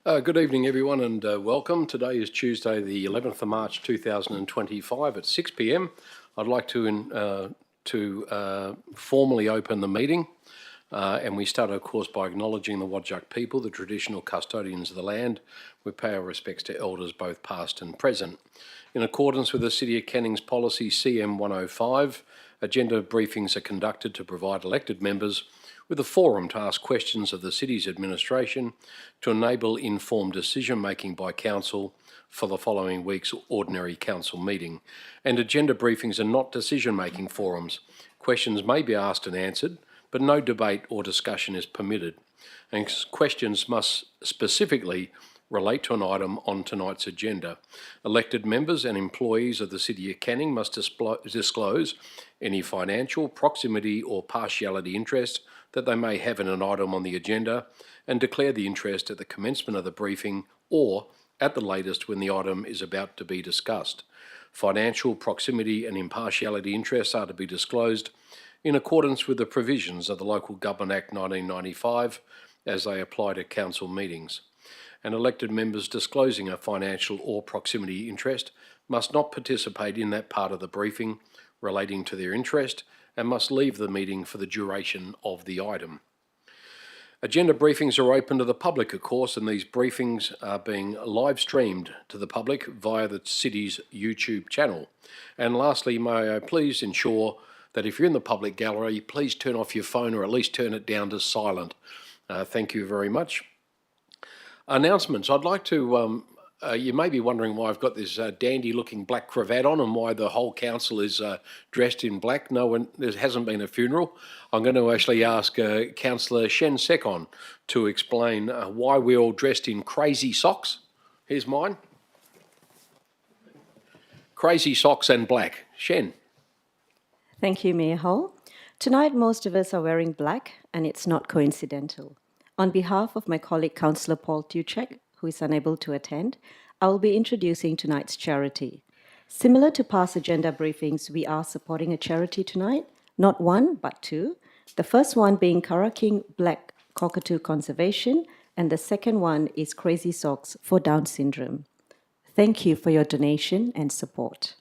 Good evening, everyone, and welcome. Today is Tuesday, the 11th of March 2025 at 6 p.m. I'd like to formally open the meeting, and we start, of course, by acknowledging the Whadjuk people, the traditional custodians of the land. We pay our respects to elders, both past and present. In accordance with the City of Canning's policy CM 105, agenda briefings are conducted to provide elected members with a forum to ask questions of the City's administration to enable informed decision-making by Council for the following week's ordinary Council meeting. And agenda briefings are not decision-making forums. Questions may be asked and answered, but no debate or discussion is permitted. And questions must specifically relate to an item on tonight's agenda. Elected members and employees of the City of Canning must disclose any financial, proximity or partiality interest that they may have in an item on the agenda and declare the interest at the commencement of the briefing or at the latest when the item is about to be discussed. Financial, proximity and impartiality interests are to be disclosed in accordance with the provisions of the Local Government Act 1995 as they apply to council meetings. And elected members disclosing a financial or proximity interest must not participate in that part of the briefing relating to their interest and must leave the meeting for the duration of the item. Agenda briefings are open to the public, of course, and these briefings are being live streamed to the public via the City's YouTube channel. And lastly, may I please ensure that if you're in the public gallery, please turn off your phone or at least turn it down to silent. Thank you very much. Announcements. I'd like to, you may be wondering why I've got this dandy looking black cravat on and why the whole council is dressed in black. There hasn't been a funeral. I'm going to actually ask Councillor Shen Sekon to explain why we're all dressed in crazy socks. Here's mine. Crazy socks and black. Shen. Thank you, Mayor Hull. Tonight, most of us are wearing black, and it's not coincidental. On behalf of my colleague, Councillor Paul Tuchek, who is unable to attend, I will be introducing tonight's charity. Similar to past agenda briefings, we are supporting a charity tonight, not one, but two. The first one being Karaking Black Cockatoo Conservation, and the second one is Crazy Socks for Down Syndrome. Thank you for your donation and support.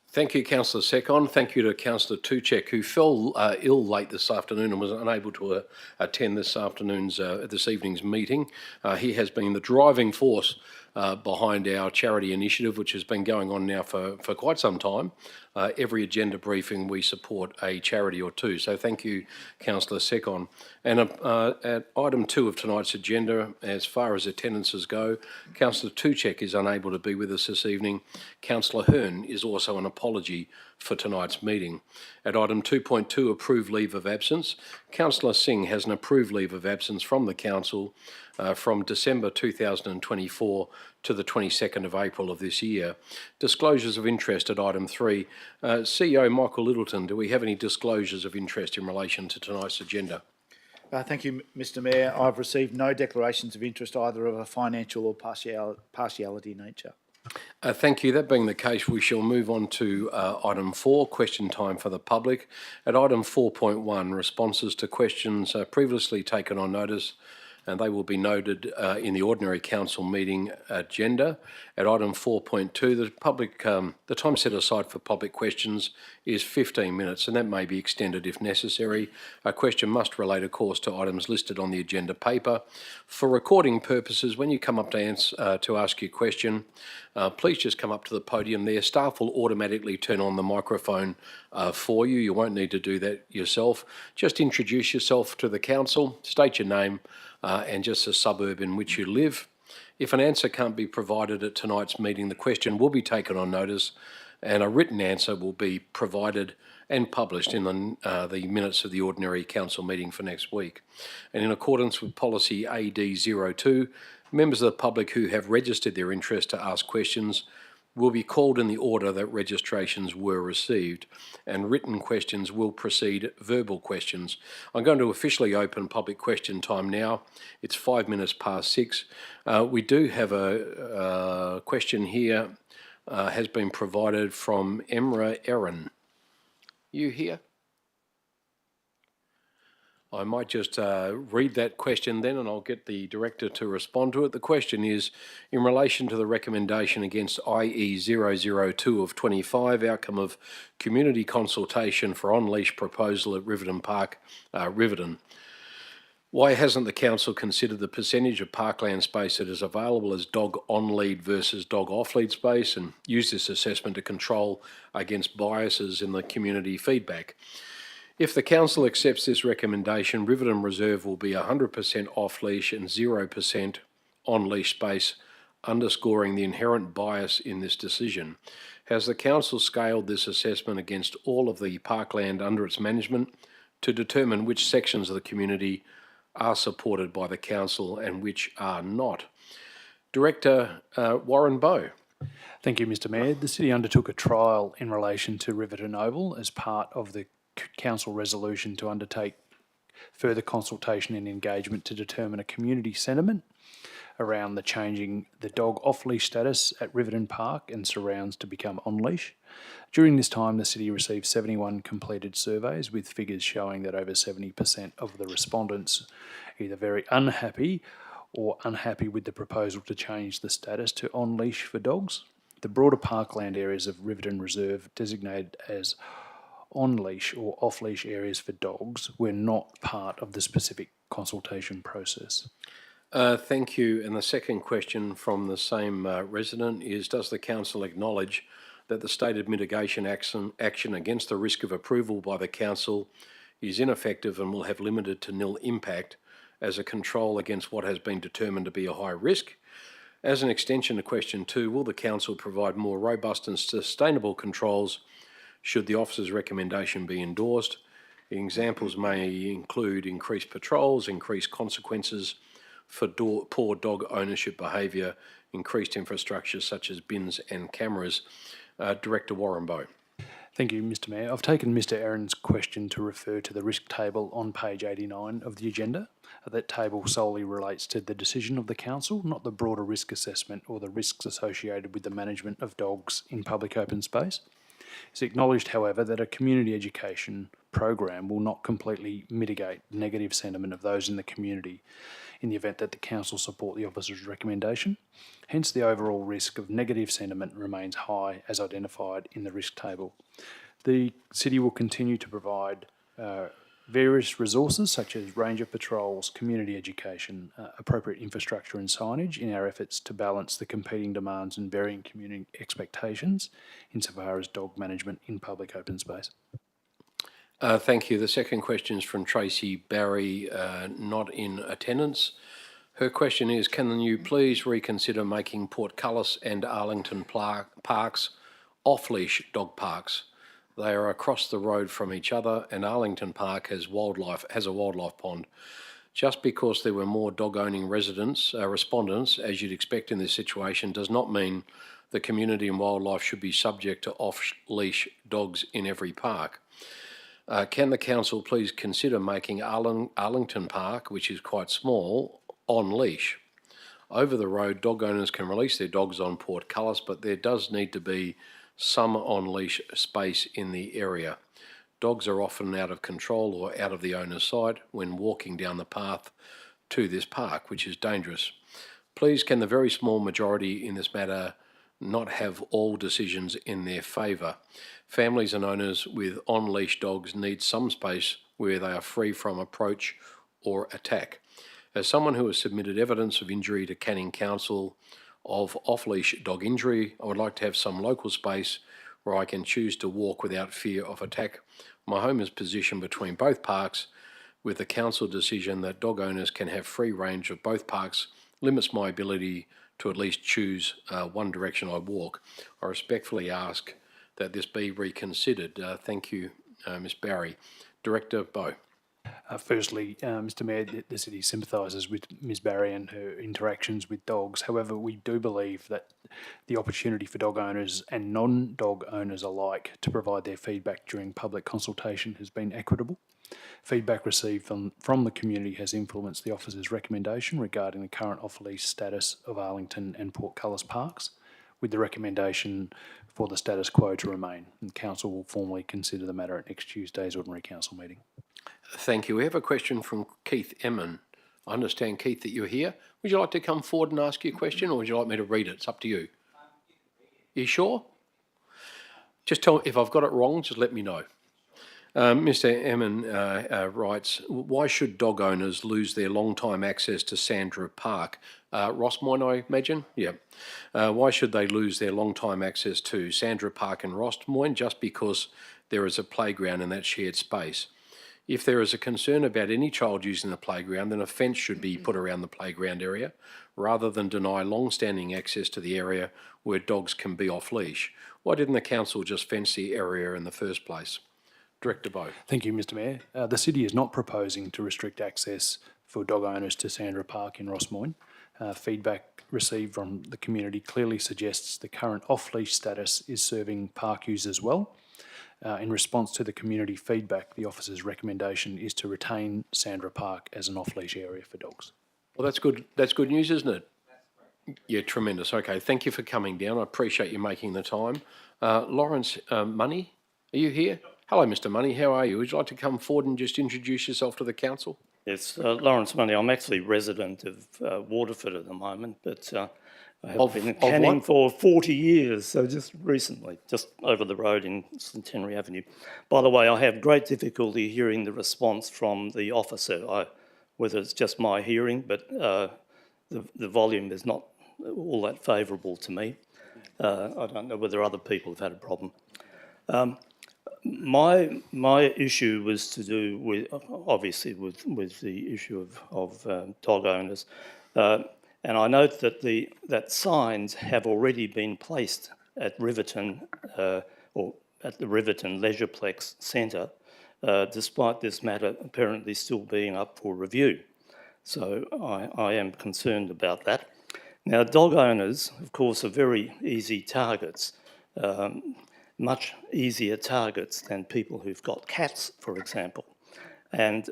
Thank you, Councillor Sekon. Thank you to Councillor Tuchek, who fell ill late this afternoon and was unable to attend this evening's meeting. He has been the driving force behind our charity initiative, which has been going on now for quite some time. Every agenda briefing we support a charity or two. So thank you, Councillor Sekon. And at item 2 of tonight's agenda, as far as attendances go, Councillor Tuchek is unable to be with us this evening. Councillor Hearn is also an apology for tonight's meeting. At item 2.2, approved leave of absence, Councillor Singh has an approved leave of absence from the Council from December 2024 to the 22nd of April of this year. Disclosures of interest at item 3. CEO Michael Willetton, do we have any disclosures of interest in relation to tonight's agenda? Thank you, Mr Mayor. I've received no declarations of interest either of a financial or partiality nature. Thank you. That being the case, we shall move on to item 4, question time for the public. At item 4.1, responses to questions previously taken on notice, and they will be noted in the ordinary council meeting agenda. At item 4.2, the time set aside for public questions is 15 minutes, and that may be extended if necessary. A question must relate, of course, to items listed on the agenda paper. For recording purposes, when you come up to ask your question, please just come up to the podium there. Staff will automatically turn on the microphone for you. You won't need to do that yourself. Just introduce yourself to the council, state your name, and just the suburb in which you live. If an answer can't be provided at tonight's meeting, the question will be taken on notice and a written answer will be provided and published in the minutes of the ordinary council meeting for next week. And in accordance with policy AD02, members of the public who have registered their interest to ask questions will be called in the order that registrations were received, and written questions will precede verbal questions. I'm going to officially open public question time now. It's 5 minutes past 6. We do have a question here, has been provided from Emre Eren. You here? I might just read that question then, and I'll get the Director to respond to it. The question is, in relation to the recommendation against IE 002 of 25, outcome of community consultation for on-leash proposal at Riverton Park, Riverton. Why hasn't the council considered the percentage of parkland space that is available as dog on-lead versus dog off-lead space and use this assessment to control against biases in the community feedback? If the council accepts this recommendation, Riverton Reserve will be 100% off-leash and 0% on-leash space, underscoring the inherent bias in this decision. Has the council scaled this assessment against all of the parkland under its management to determine which sections of the community are supported by the council and which are not? Director Warren Bowe. Thank you, Mr Mayor. The City undertook a trial in relation to Riverton Oval as part of the Council resolution to undertake further consultation and engagement to determine a community sentiment around the changing the dog off-leash status at Riverton Park and surrounds to become on-leash. During this time, the City received 71 completed surveys with figures showing that over 70% of the respondents either very unhappy or unhappy with the proposal to change the status to on-leash for dogs. The broader parkland areas of Riverton Reserve, designated as on-leash or off-leash areas for dogs, were not part of the specific consultation process. Thank you. And the second question from the same resident is, does the council acknowledge that the stated mitigation action against the risk of approval by the council is ineffective and will have limited to nil impact as a control against what has been determined to be a high risk? As an extension to question 2, will the council provide more robust and sustainable controls should the officer's recommendation be endorsed? Examples may include increased patrols, increased consequences for poor dog ownership behaviour, increased infrastructure such as bins and cameras. Director Warren Bowe. Thank you, Mr Mayor. I've taken Mr Eren's question to refer to the risk table on page 89 of the agenda. That table solely relates to the decision of the council, not the broader risk assessment or the risks associated with the management of dogs in public open space. It's acknowledged, however, that a community education program will not completely mitigate negative sentiment of those in the community in the event that the council support the officer's recommendation. Hence, the overall risk of negative sentiment remains high as identified in the risk table. The City will continue to provide various resources such as ranger patrols, community education, appropriate infrastructure and signage in our efforts to balance the competing demands and varying community expectations insofar as dog management in public open space. Thank you. The second question is from Tracey Barry, not in attendance. Her question is, can you please reconsider making Portcullis and Arlington parks off-leash dog parks? They are across the road from each other, and Arlington Park has a wildlife pond. Just because there were more dog-owning respondents, as you'd expect in this situation, does not mean the community and wildlife should be subject to off-leash dogs in every park. Can the council please consider making Arlington Park, which is quite small, on-leash? Over the road, dog owners can release their dogs on Portcullis, but there does need to be some on-leash space in the area. Dogs are often out of control or out of the owner's sight when walking down the path to this park, which is dangerous. Please, can the very small majority in this matter not have all decisions in their favour? Families and owners with on-leash dogs need some space where they are free from approach or attack. As someone who has submitted evidence of injury to Canning Council of off-leash dog injury, I would like to have some local space where I can choose to walk without fear of attack. My home is positioned between both parks, with the council decision that dog owners can have free range of both parks limits my ability to at least choose one direction I walk. I respectfully ask that this be reconsidered. Thank you, Ms Barry. Director Bowe. Firstly, Mr Mayor, the City sympathises with Ms Barry and her interactions with dogs. However, we do believe that the opportunity for dog owners and non-dog owners alike to provide their feedback during public consultation has been equitable. Feedback received from the community has influenced the officer's recommendation regarding the current off-leash status of Arlington and Portcullis parks, with the recommendation for the status quo to remain. And Council will formally consider the matter at next Tuesday's ordinary Council meeting. Thank you. We have a question from Keith Emin. I understand, Keith, that you're here. Would you like to come forward and ask your question, or would you like me to read it? It's up to you. You sure? Just tell, if I've got it wrong, just let me know. Mr. Emin writes, why should dog owners lose their long-time access to Sandra Park? Rossmoyne, I imagine? Yeah. Why should they lose their long-time access to Sandra Park and Rossmoyne just because there is a playground in that shared space? If there is a concern about any child using the playground, then a fence should be put around the playground area rather than deny long-standing access to the area where dogs can be off-leash. Why didn't the council just fence the area in the first place? Director Bowe. Thank you, Mr Mayor. The city is not proposing to restrict access for dog owners to Sandra Park in Rossmoyne. Feedback received from the community clearly suggests the current off-leash status is serving park users well. In response to the community feedback, the officer's recommendation is to retain Sandra Park as an off-leash area for dogs. Well, that's good. That's good news, isn't it? Yeah, tremendous. Okay, thank you for coming down. I appreciate you making the time. Laurence Money, are you here? Hello, Mr. Money. How are you? Would you like to come forward and just introduce yourself to the council? Yes, Laurence Money. I'm actually resident of Waterford at the moment, but I have been in Canning for 40 years, so just recently, just over the road in Centenary Avenue. By the way, I have great difficulty hearing the response from the officer, whether it's just my hearing, but the volume is not all that favourable to me. I don't know whether other people have had a problem. My issue was to do with, obviously, with the issue of dog owners, and I note that signs have already been placed at Riverton or at the Riverton Leisureplex Centre, despite this matter apparently still being up for review. So I am concerned about that. Now, dog owners, of course, are very easy targets. Much easier targets than people who've got cats, for example. And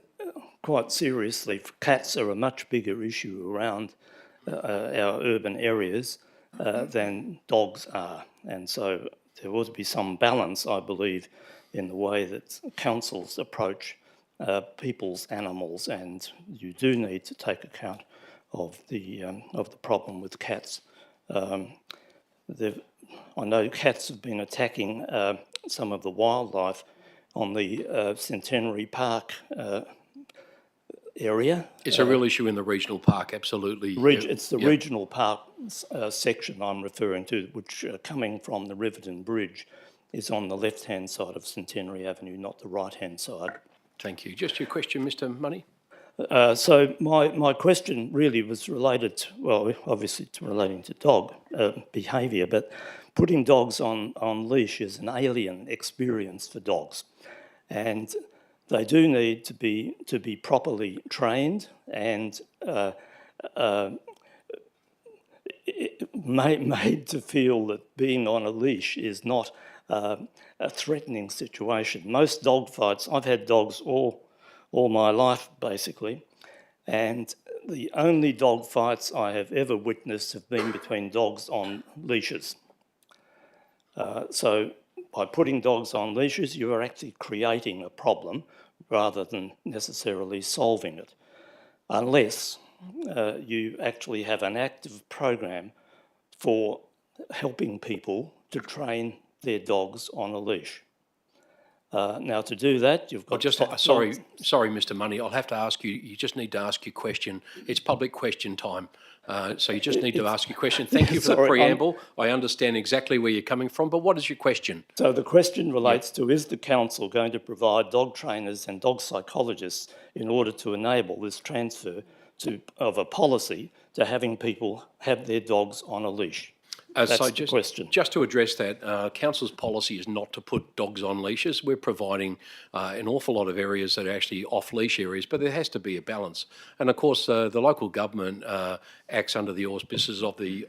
quite seriously, cats are a much bigger issue around our urban areas than dogs are. And so there ought to be some balance, I believe, in the way that councils approach people's animals, and you do need to take account of the problem with cats. I know cats have been attacking some of the wildlife on the Centenary Park area. It's a real issue in the regional park, absolutely. It's the regional park section I'm referring to, which coming from the Riverton Bridge is on the left-hand side of Centenary Avenue, not the right-hand side. Thank you. Just your question, Mr. Money. So my question really was related to, well, obviously to relating to dog behaviour, but putting dogs on leash is an alien experience for dogs, and they do need to be properly trained and made to feel that being on a leash is not a threatening situation. Most dog fights, I've had dogs all my life, basically, and the only dog fights I have ever witnessed have been between dogs on leashes. So by putting dogs on leashes, you are actually creating a problem rather than necessarily solving it, unless you actually have an active program for helping people to train their dogs on a leash. Now, to do that, you've got... Sorry, Mr. Money, I'll have to ask you, you just need to ask your question. It's public question time, so you just need to ask your question. Thank you for the preamble. I understand exactly where you're coming from, but what is your question? So the question relates to, is the council going to provide dog trainers and dog psychologists in order to enable this transfer of a policy to having people have their dogs on a leash? That's the question. Just to address that, council's policy is not to put dogs on leashes. We're providing an awful lot of areas that are actually off-leash areas, but there has to be a balance. And of course, the local government acts under the auspices of the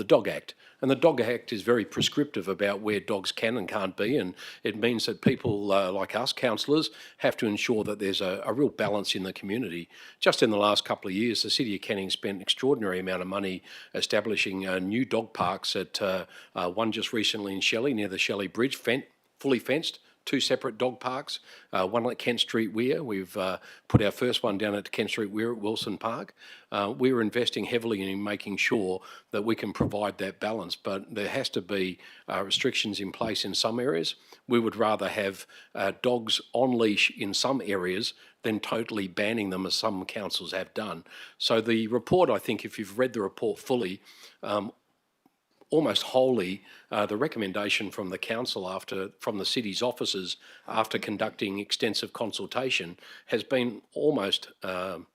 Dog Act, and the Dog Act is very prescriptive about where dogs can and can't be, and it means that people like us, councillors, have to ensure that there's a real balance in the community. Just in the last couple of years, the City of Canning spent an extraordinary amount of money establishing new dog parks at one just recently in Shelley, near the Shelley Bridge, fully fenced, two separate dog parks, one at Kent Street Weir. We've put our first one down at Kent Street Weir at Wilson Park. We're investing heavily in making sure that we can provide that balance, but there has to be restrictions in place in some areas. We would rather have dogs on leash in some areas than totally banning them, as some councils have done. So the report, I think, if you've read the report fully, almost wholly, the recommendation from the council from the city's officers after conducting extensive consultation has been almost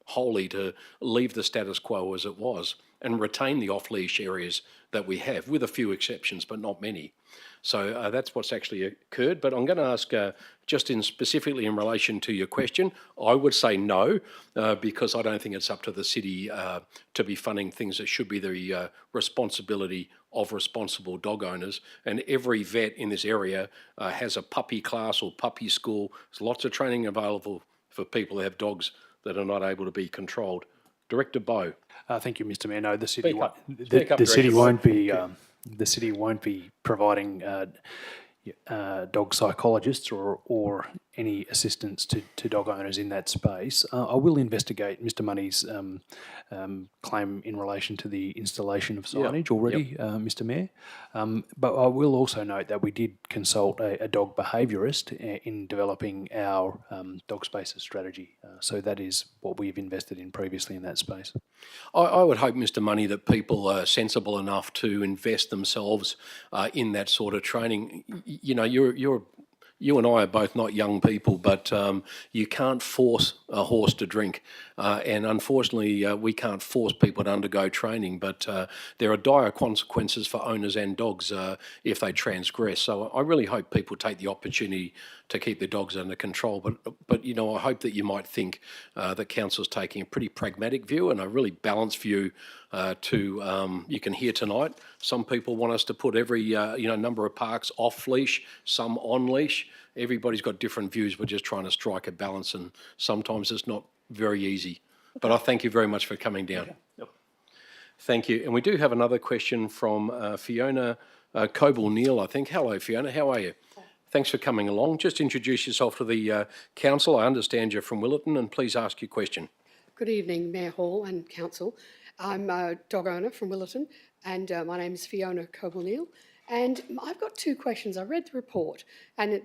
wholly to leave the status quo as it was and retain the off-leash areas that we have, with a few exceptions, but not many. So that's what's actually occurred. But I'm going to ask, just specifically in relation to your question, I would say no, because I don't think it's up to the city to be funding things that should be the responsibility of responsible dog owners. And every vet in this area has a puppy class or puppy school. There's lots of training available for people who have dogs that are not able to be controlled. Director Bowe. Thank you, Mr. Mayor. No, the city Speak up. the city Director won't Bowe. be the city won't be providing dog psychologists or any assistance to dog owners in that space. I will investigate Mr. Money's claim in relation to the installation of signage already, Mr. Mayor. But I will also note that we did consult a dog behaviourist in developing our dog spaces strategy. So that is what we've invested in previously in that space. I would hope, Mr. Money, that people are sensible enough to invest themselves in that sort of training. You know, you and I are both not young people, but you can't force a horse to drink. And unfortunately, we can't force people to undergo training, but there are dire consequences for owners and dogs if they transgress. So I really hope people take the opportunity to keep their dogs under control. But you know, I hope that you might think that council's taking a pretty pragmatic view and a really balanced view you can hear tonight. Some people want us to put every number of parks off leash, some on leash. Everybody's got different views. We're just trying to strike a balance, and sometimes it's not very easy. But I thank you very much for coming down. Okay. Yep. Thank you. And we do have another question from Fiona Coble-Neal, I think. Hello, Fiona. How are you? Thanks for coming along. Just introduce yourself to the council. I understand you're from Willetton, and please ask your question. Good evening, Mayor Hall and Council. I'm a dog owner from Willetton, and my name is Fiona Coble-Neal. And I've got two questions. I read the report, and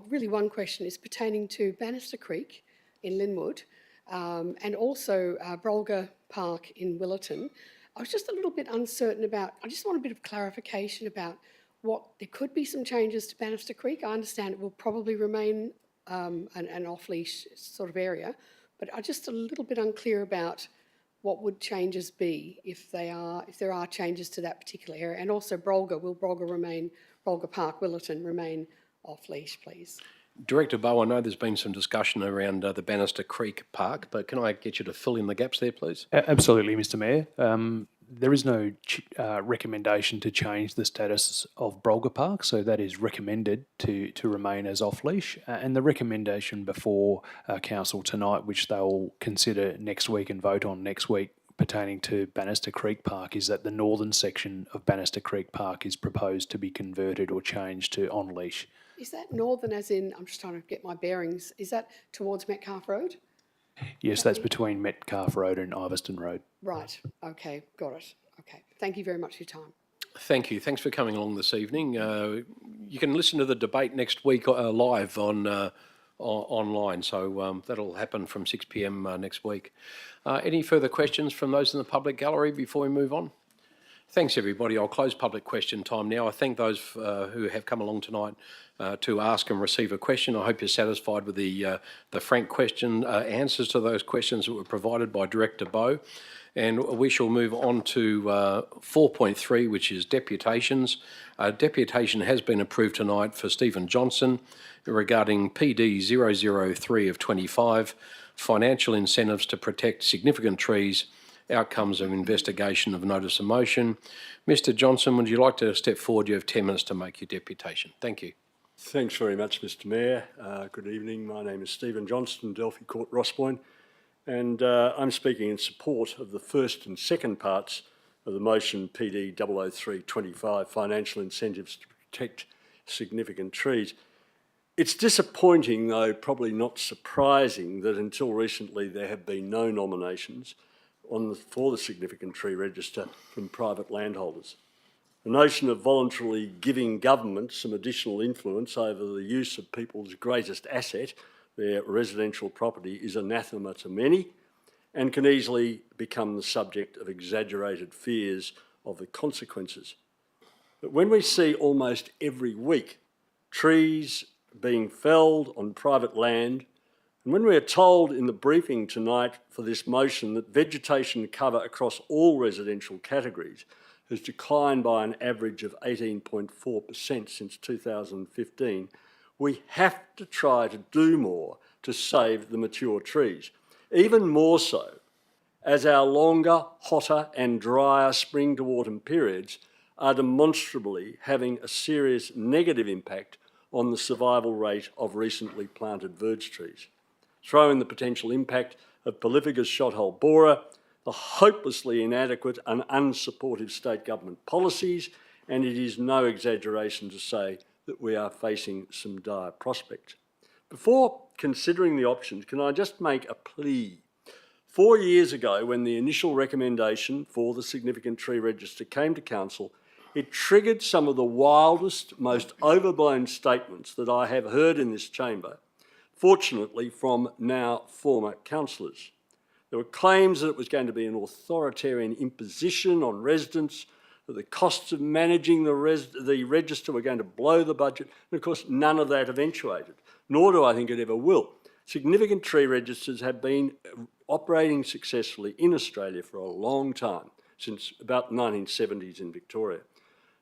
really one question is pertaining to Bannister Creek in Lynwood, and also Brolga Park in Willetton. I was just a little bit uncertain about, I just want a bit of clarification about there could be some changes to Bannister Creek. I understand it will probably remain an off-leash sort of area, but I'm just a little bit unclear about what would changes be if there are changes to that particular area. And also will Brolga Park, Willetton, remain off-leash, please? Director Bowe, I know there's been some discussion around the Bannister Creek Park, but can I get you to fill in the gaps there, please? Absolutely, Mr. Mayor. There is no recommendation to change the status of Brolga Park, so that is recommended to remain as off-leash. And the recommendation before Council tonight, which they'll consider next week and vote on next week, pertaining to Bannister Creek Park, is that the northern section of Bannister Creek Park is proposed to be converted or changed to on-leash. Is that northern as in, I'm just trying to get my bearings, is that towards Metcalfe Road? Yes, that's between Metcalfe Road and Iveston Road. Right, okay, got it. Okay, thank you very much for your time. Thank you. Thanks for coming along this evening. You can listen to the debate next week live on online, so that'll happen from 6 p.m. Next week. Any further questions from those in the public gallery before we move on? Thanks, everybody. I'll close public question time now. I thank those who have come along tonight to ask and receive a question. I hope you're satisfied with the frank question answers to those questions that were provided by Director Bowe. And we shall move on to 4.3, which is deputations. Deputation has been approved tonight for Stephen Johnston regarding PD 003 of 25, financial incentives to protect significant trees, outcomes of investigation of notice of motion. Mr. Johnston, would you like to step forward? You have 10 minutes to make your deputation. Thank you. Thanks very much, Mr. Mayor. Good evening. My name is Stephen Johnston, Delphi Court, Rossmoyne, and I'm speaking in support of the first and second parts of the motion PD 003-25, financial incentives to protect significant trees. It's disappointing, though probably not surprising, that until recently there have been no nominations for the significant tree register from private landholders. The notion of voluntarily giving government some additional influence over the use of people's greatest asset, their residential property, is anathema to many and can easily become the subject of exaggerated fears of the consequences. But when we see almost every week trees being felled on private land, and when we are told in the briefing tonight for this motion that vegetation cover across all residential categories has declined by an average of 18.4% since 2015, we have to try to do more to save the mature trees. Even more so as our longer, hotter and drier spring to autumn periods are demonstrably having a serious negative impact on the survival rate of recently planted verge trees. Throw in the potential impact of Polyphagus shothole borer, the hopelessly inadequate and unsupportive state government policies, and it is no exaggeration to say that we are facing some dire prospects. Before considering the options, can I just make a plea? 4 years ago, when the initial recommendation for the significant tree register came to Council, it triggered some of the wildest, most overblown statements that I have heard in this chamber, fortunately from now former councillors. There were claims that it was going to be an authoritarian imposition on residents, that the costs of managing the register were going to blow the budget, and of course none of that eventuated, nor do I think it ever will. Significant tree registers have been operating successfully in Australia for a long time, since about the 1970s in Victoria.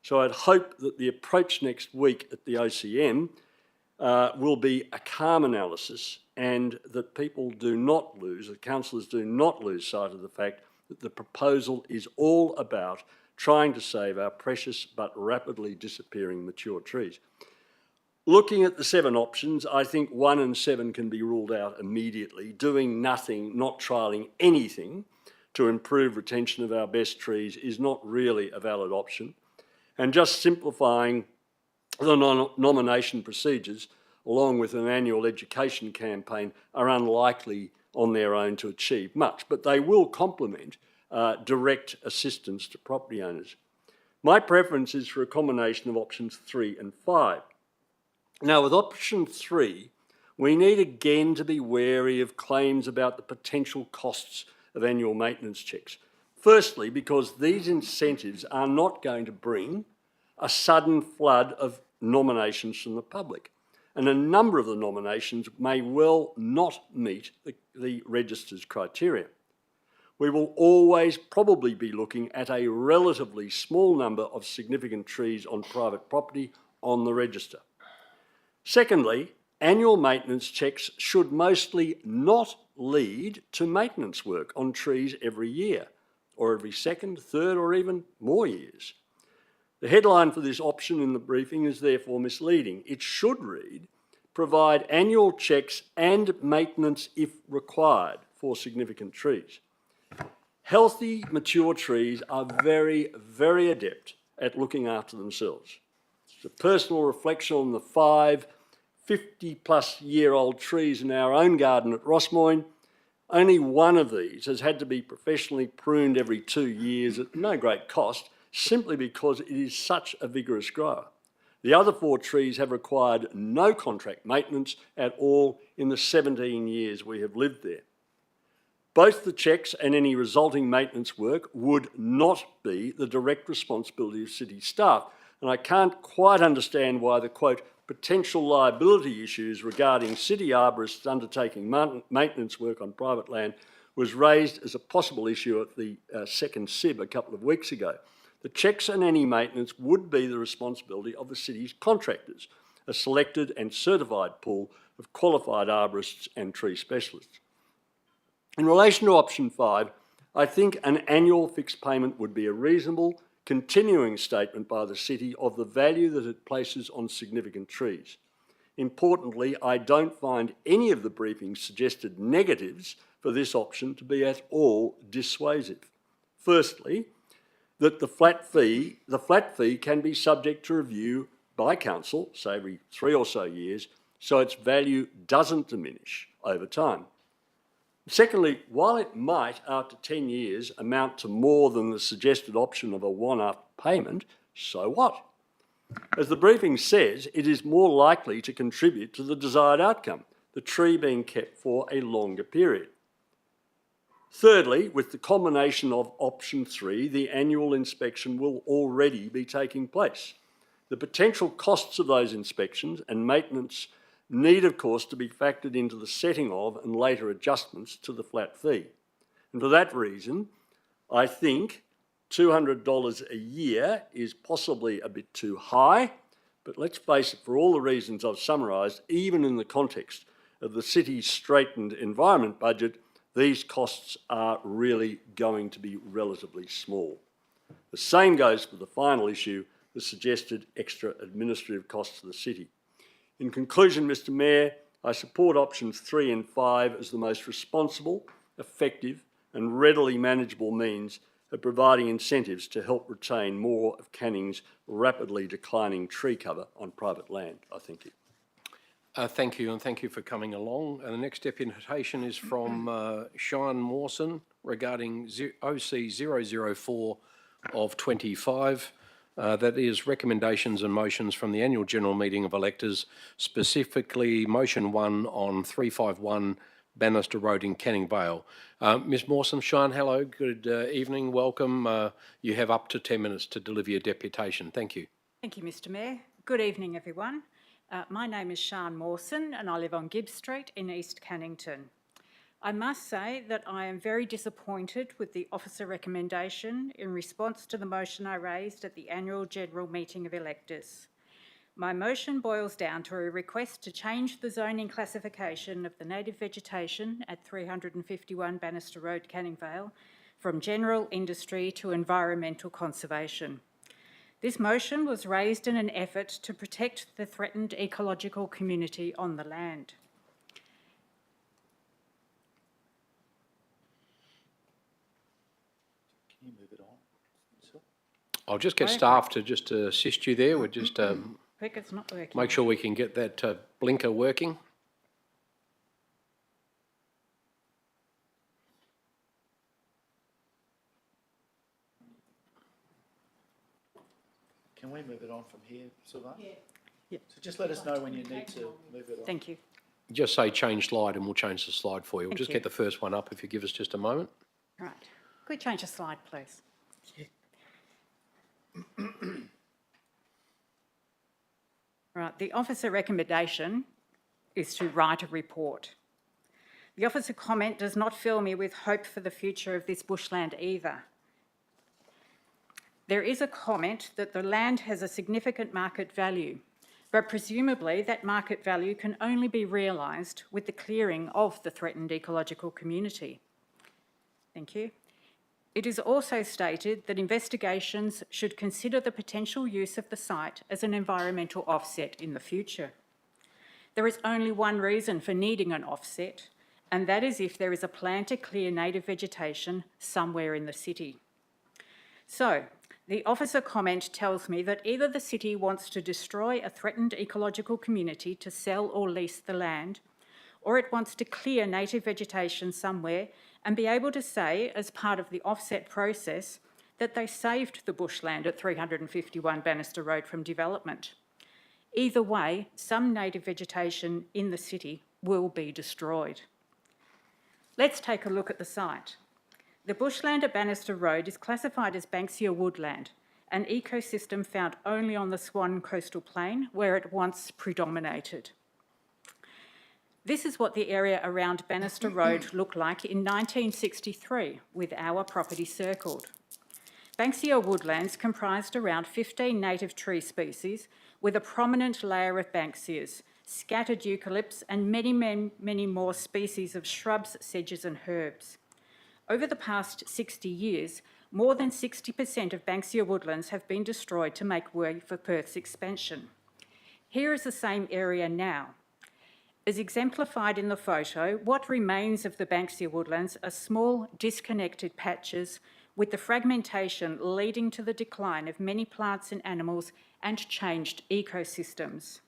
So I'd hope that the approach next week at the OCM will be a calm analysis, and that people do not lose, that councillors do not lose sight of the fact that the proposal is all about trying to save our precious but rapidly disappearing mature trees. Looking at the 7 options, I think 1 and 7 can be ruled out immediately. Doing nothing, not trialling anything to improve retention of our best trees is not really a valid option. And just simplifying the nomination procedures, along with an annual education campaign, are unlikely on their own to achieve much, but they will complement direct assistance to property owners. My preference is for a combination of options 3 and 5. Now, with option 3, we need again to be wary of claims about the potential costs of annual maintenance checks. Firstly, because these incentives are not going to bring a sudden flood of nominations from the public, and a number of the nominations may well not meet the register's criteria. We will always probably be looking at a relatively small number of significant trees on private property on the register. Secondly, annual maintenance checks should mostly not lead to maintenance work on trees every year, or every second, third, or even more years. The headline for this option in the briefing is therefore misleading. It should read, provide annual checks and maintenance if required for significant trees. Healthy, mature trees are very, very adept at looking after themselves. It's a personal reflection on the 5 50-plus-year-old trees in our own garden at Rossmoyne. Only one of these has had to be professionally pruned every 2 years at no great cost, simply because it is such a vigorous grower. The other 4 trees have required no contract maintenance at all in the 17 years we have lived there. Both the checks and any resulting maintenance work would not be the direct responsibility of city staff, and I can't quite understand why the, quote, potential liability issues regarding city arborists undertaking maintenance work on private land was raised as a possible issue at the second SIB a couple of weeks ago. The checks and any maintenance would be the responsibility of the city's contractors, a selected and certified pool of qualified arborists and tree specialists. In relation to option 5, I think an annual fixed payment would be a reasonable, continuing statement by the city of the value that it places on significant trees. Importantly, I don't find any of the briefings suggested negatives for this option to be at all dissuasive. Firstly, that the flat fee can be subject to review by council, say every 3 or so years, so its value doesn't diminish over time. Secondly, while it might, after 10 years, amount to more than the suggested option of a one-off payment, so what? As the briefing says, it is more likely to contribute to the desired outcome, the tree being kept for a longer period. Thirdly, with the combination of option 3, the annual inspection will already be taking place. The potential costs of those inspections and maintenance need, of course, to be factored into the setting of and later adjustments to the flat fee. And for that reason, I think $200 a year is possibly a bit too high, but let's face it, for all the reasons I've summarised, even in the context of the city's straitened environment budget, these costs are really going to be relatively small. The same goes for the final issue, the suggested extra administrative costs to the city. In conclusion, Mr Mayor, I support options 3 and 5 as the most responsible, effective and readily manageable means of providing incentives to help retain more of Canning's rapidly declining tree cover on private land. I thank you. Thank you, and thank you for coming along. And the next deputation is from Sian Mawson regarding OC 004 of 25. That is recommendations and motions from the annual general meeting of electors, specifically motion 1 on 351 Bannister Road in Canning Vale. Ms Mawson, Sian, hello, good evening, welcome. You have up to 10 minutes to deliver your deputation. Thank you. Thank you, Mr Mayor. Good evening, everyone. My name is Sian Mawson and I live on Gibbs Street in East Cannington. I must say that I am very disappointed with the officer recommendation in response to the motion I raised at the annual general meeting of electors. My motion boils down to a request to change the zoning classification of the native vegetation at 351 Bannister Road, Canning Vale, from general industry to environmental conservation. This motion was raised in an effort to protect the threatened ecological community on the land. Can you move it on? I'll just get staff to just assist you there. We'll just Quick, it's not working. make sure we can get that blinker working. Can we move it on from here, Sylvain? Yeah. So just let us know when you need to move it on. Thank you. Just say change slide and we'll change the slide for you. We'll Thank just you. get the first one up if you give us just a moment. Right. Could we change the slide, please? Right. The officer recommendation is to write a report. The officer comment does not fill me with hope for the future of this bushland either. There is a comment that the land has a significant market value, but presumably that market value can only be realised with the clearing of the threatened ecological community. Thank you. It is also stated that investigations should consider the potential use of the site as an environmental offset in the future. There is only one reason for needing an offset, and that is if there is a plan to clear native vegetation somewhere in the city. So, the officer comment tells me that either the city wants to destroy a threatened ecological community to sell or lease the land, or it wants to clear native vegetation somewhere and be able to say, as part of the offset process, that they saved the bushland at 351 Bannister Road from development. Either way, some native vegetation in the city will be destroyed. Let's take a look at the site. The bushland at Bannister Road is classified as Banksia woodland, an ecosystem found only on the Swan coastal plain where it once predominated. This is what the area around Bannister Road looked like in 1963 with our property circled. Banksia woodlands comprised around 15 native tree species with a prominent layer of Banksias, scattered eucalypts and many more species of shrubs, sedges and herbs. Over the past 60 years, more than 60% of Banksia woodlands have been destroyed to make way for Perth's expansion. Here is the same area now. As exemplified in the photo, what remains of the Banksia woodlands are small, disconnected patches with the fragmentation leading to the decline of many plants and animals and changed ecosystems.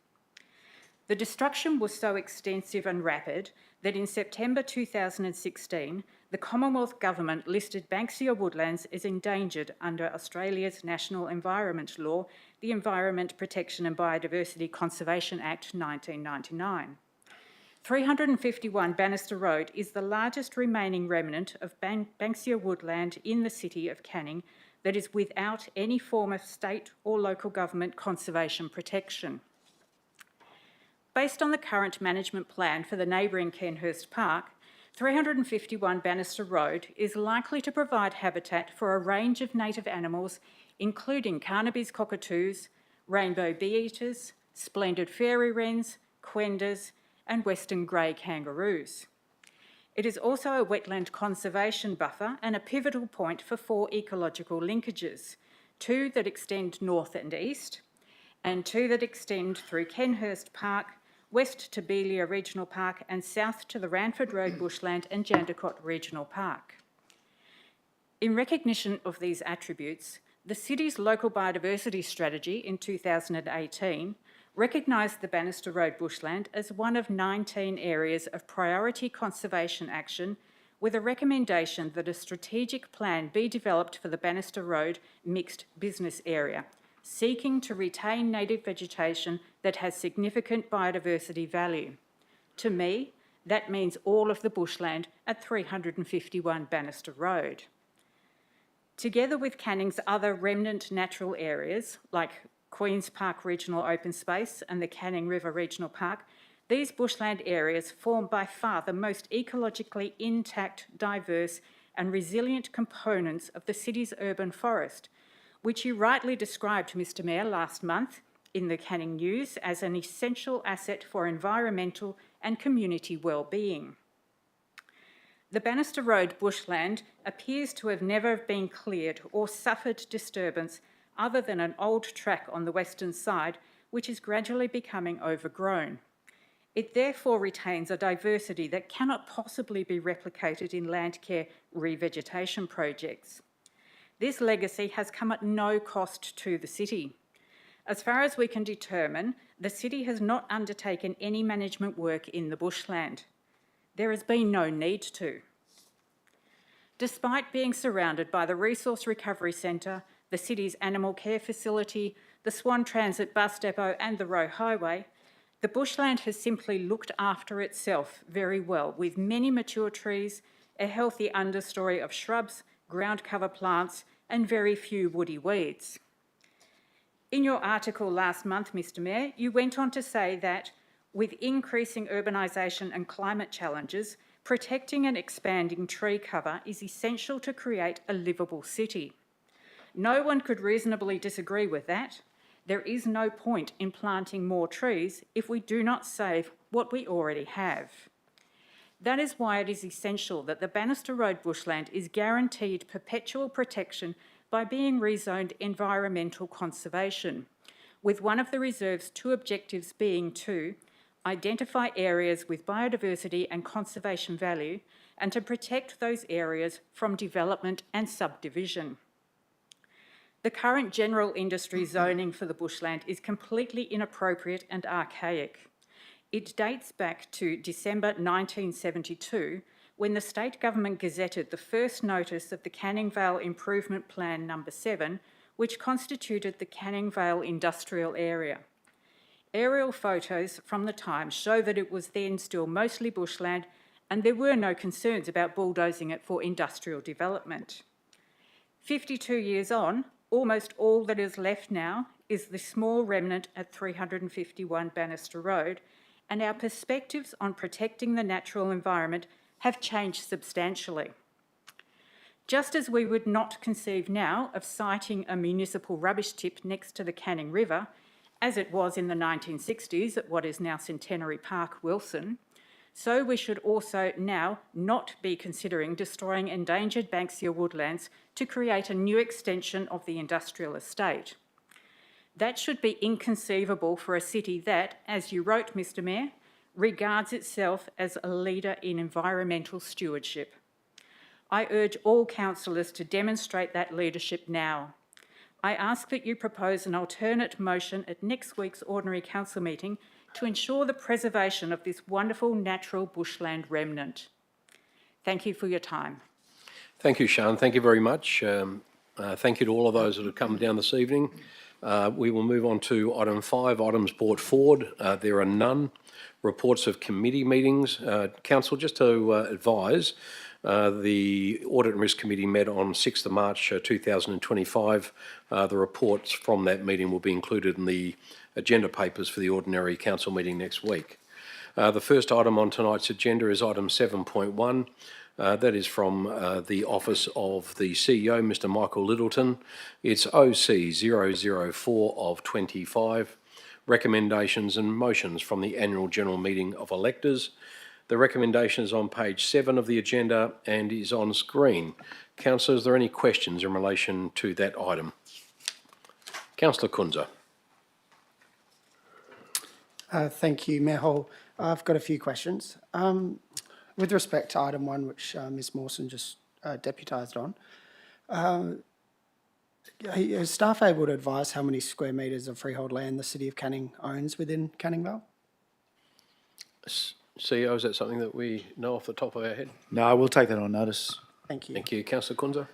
The destruction was so extensive and rapid that in September 2016, the Commonwealth Government listed Banksia woodlands as endangered under Australia's National Environment Law, the Environment Protection and Biodiversity Conservation Act 1999. 351 Bannister Road is the largest remaining remnant of Banksia woodland in the city of Canning that is without any form of state or local government conservation protection. Based on the current management plan for the neighbouring Kenhurst Park, 351 Bannister Road is likely to provide habitat for a range of native animals, including Carnaby's cockatoos, rainbow bee-eaters, splendid fairy wrens, quenders, and western grey kangaroos. It is also a wetland conservation buffer and a pivotal point for 4 ecological linkages, 2 that extend north and east, and 2 that extend through Kenhurst Park, west to Belia Regional Park, and south to the Ranford Road Bushland and Jandakot Regional Park. In recognition of these attributes, the city's local biodiversity strategy in 2018 recognised the Bannister Road bushland as one of 19 areas of priority conservation action, with a recommendation that a strategic plan be developed for the Bannister Road mixed business area, seeking to retain native vegetation that has significant biodiversity value. To me, that means all of the bushland at 351 Bannister Road. Together with Canning's other remnant natural areas, like Queen's Park Regional Open Space and the Canning River Regional Park, these bushland areas form by far the most ecologically intact, diverse and resilient components of the city's urban forest, which you rightly described, Mr Mayor, last month in the Canning News as an essential asset for environmental and community well-being. The Bannister Road bushland appears to have never been cleared or suffered disturbance other than an old track on the western side, which is gradually becoming overgrown. It therefore retains a diversity that cannot possibly be replicated in land care revegetation projects. This legacy has come at no cost to the city. As far as we can determine, the city has not undertaken any management work in the bushland. There has been no need to. Despite being surrounded by the Resource Recovery Centre, the city's animal care facility, the Swan Transit bus depot and the Roe Highway, the bushland has simply looked after itself very well, with many mature trees, a healthy understory of shrubs, ground cover plants and very few woody weeds. In your article last month, Mr Mayor, you went on to say that with increasing urbanisation and climate challenges, protecting and expanding tree cover is essential to create a livable city. No one could reasonably disagree with that. There is no point in planting more trees if we do not save what we already have. That is why it is essential that the Bannister Road bushland is guaranteed perpetual protection by being rezoned environmental conservation, with one of the reserve's 2 objectives being to identify areas with biodiversity and conservation value and to protect those areas from development and subdivision. The current general industry zoning for the bushland is completely inappropriate and archaic. It dates back to December 1972, when the state government gazetted the first notice of the Canning Vale Improvement Plan No. 7, which constituted the Canning Vale Industrial Area. Aerial photos from the time show that it was then still mostly bushland and there were no concerns about bulldozing it for industrial development. 52 years on, almost all that is left now is the small remnant at 351 Bannister Road, and our perspectives on protecting the natural environment have changed substantially. Just as we would not conceive now of siting a municipal rubbish tip next to the Canning River, as it was in the 1960s at what is now Centenary Park, Wilson, so we should also now not be considering destroying endangered Banksia woodlands to create a new extension of the industrial estate. That should be inconceivable for a city that, as you wrote, Mr Mayor, regards itself as a leader in environmental stewardship. I urge all councillors to demonstrate that leadership now. I ask that you propose an alternate motion at next week's ordinary council meeting to ensure the preservation of this wonderful natural bushland remnant. Thank you for your time. Thank you, Sian. Thank you very much. Thank you to all of those that have come down this evening. We will move on to item 5, items brought forward. There are none. Reports of committee meetings. Council, just to advise, the Audit and Risk Committee met on 6th of March 2025. The reports from that meeting will be included in the agenda papers for the ordinary council meeting next week. The first item on tonight's agenda is item 7.1. That is from the Office of the CEO, Mr. Michael Littleton. It's OC 004 of 25. Recommendations and motions from the Annual General Meeting of Electors. The recommendation is on page 7 of the agenda and is on screen. Councillor, is there any questions in relation to that item? Councillor Kunza. Thank you, Mayor Hall. I've got a few questions. With respect to item 1, which Ms Mawson just deputised on, is staff able to advise how many square metres of freehold land the City of Canning owns within Canning Vale? CEO, is that something that we know off the top of our head? No, we'll take that on notice. Thank you. Thank you. Councillor Kunza.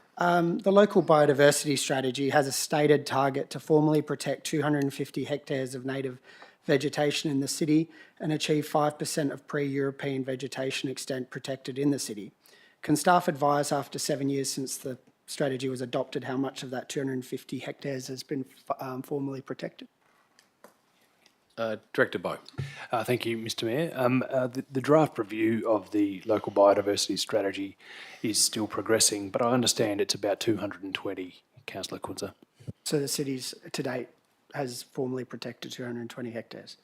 The local biodiversity strategy has a stated target to formally protect 250 hectares of native vegetation in the city and achieve 5% of pre-European vegetation extent protected in the city. Can staff advise, after 7 years since the strategy was adopted, how much of that 250 hectares has been formally protected? Director Bowe. Thank you, Mr Mayor. The draft review of the local biodiversity strategy is still progressing, but I understand it's about 220, Councillor Kunza. So the city's to date has formally protected 220 hectares?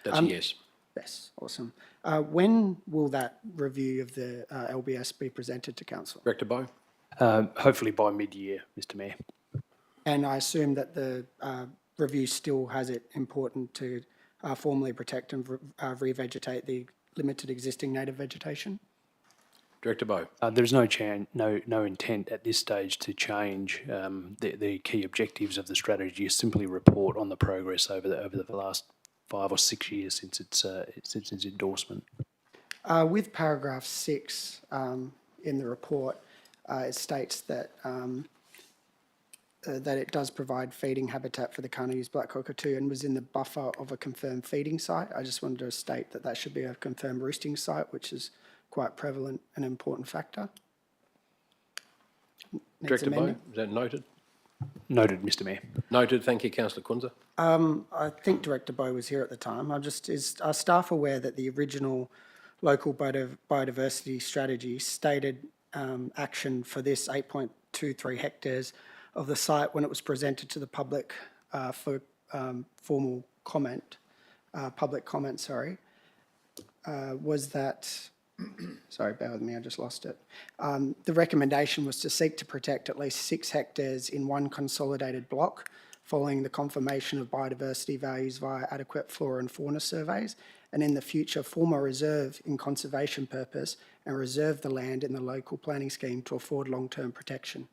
That's a yes. Yes, awesome. When will that review of the LBS be presented to Council? Director Bowe. Hopefully by mid-year, Mr Mayor. And I assume that the review still has it important to formally protect and revegetate the limited existing native vegetation? Director Bowe. There is no intent at this stage to change the key objectives of the strategy. Simply report on the progress over the last 5 or 6 years since its endorsement. With paragraph 6 in the report, it states that that it does provide feeding habitat for the Carneys black cockatoo and was in the buffer of a confirmed feeding site. I just wanted to state that that should be a confirmed roosting site, which is quite prevalent and important factor. Director Bowe, is that noted? Noted, Mr Mayor. Noted. Thank you, Councillor Kunza. I think Director Bowe was here at the time. Are staff aware that the original local biodiversity strategy stated action for this 8.23 hectares of the site when it was presented to the public for formal comment, was that, sorry, bear with me, I just lost it. The recommendation was to seek to protect at least 6 hectares in one consolidated block following the confirmation of biodiversity values via adequate flora and fauna surveys, and in the future form a reserve in conservation purpose and reserve the land in the local planning scheme to afford long-term protection.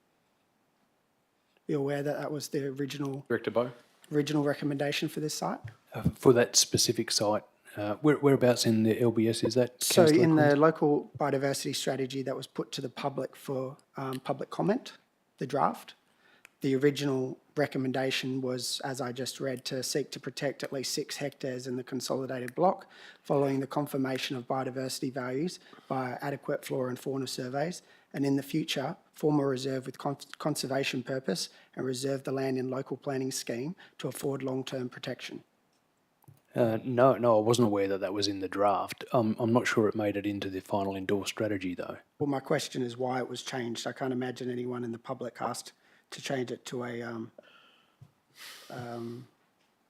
Are you aware that that was the original Director Bowe. Original recommendation for this site? For that specific site, whereabouts in the LBS is that? So Councillor in the Kunza? local biodiversity strategy that was put to the public for public comment, the draft, the original recommendation was, as I just read, to seek to protect at least 6 hectares in the consolidated block following the confirmation of biodiversity values by adequate flora and fauna surveys, and in the future form a reserve with conservation purpose and reserve the land in local planning scheme to afford long-term protection. No, I wasn't aware that that was in the draft. I'm not sure it made it into the final endorsed strategy, though. Well, my question is why it was changed. I can't imagine anyone in the public asked to change it to a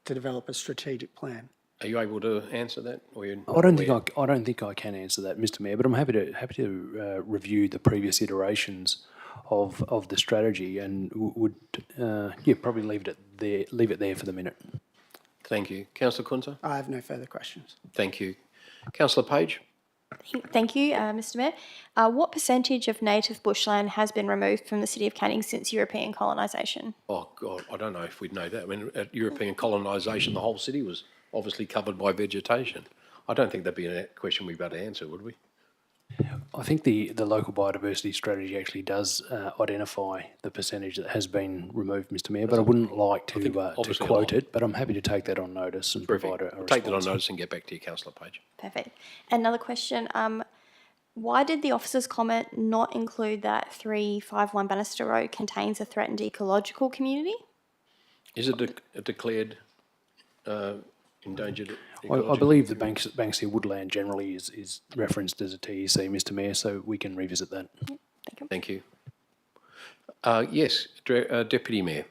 to develop a strategic plan. Are you able to answer that? Or I don't think I can answer that, Mr Mayor. But I'm happy to review the previous iterations of the strategy, and would probably leave it there for the minute. Thank you. Councillor Kunza? I have no further questions. Thank you. Councillor Page? Thank you, Mr Mayor. What percentage of native bushland has been removed from the City of Canning since European colonisation? Oh, God, I don't know if we'd know that. I mean, at European colonisation, the whole city was obviously covered by vegetation. I don't think that'd be a question we'd be able to answer, would we? I think the local biodiversity strategy actually does identify the percentage that has been removed, Mr Mayor, but I wouldn't like to obviously quote a lot. it, but I'm happy to take that on notice and provide a I'll response. take that on notice and get back to you, Councillor Page. Perfect. Another question. Why did the officer's comment not include that 351 Bannister Road contains a threatened ecological community? Is it a declared endangered? I believe the Banksia woodland generally is referenced as a TEC, Mr Mayor, so we can revisit that. Thank you. Yes, Deputy Mayor.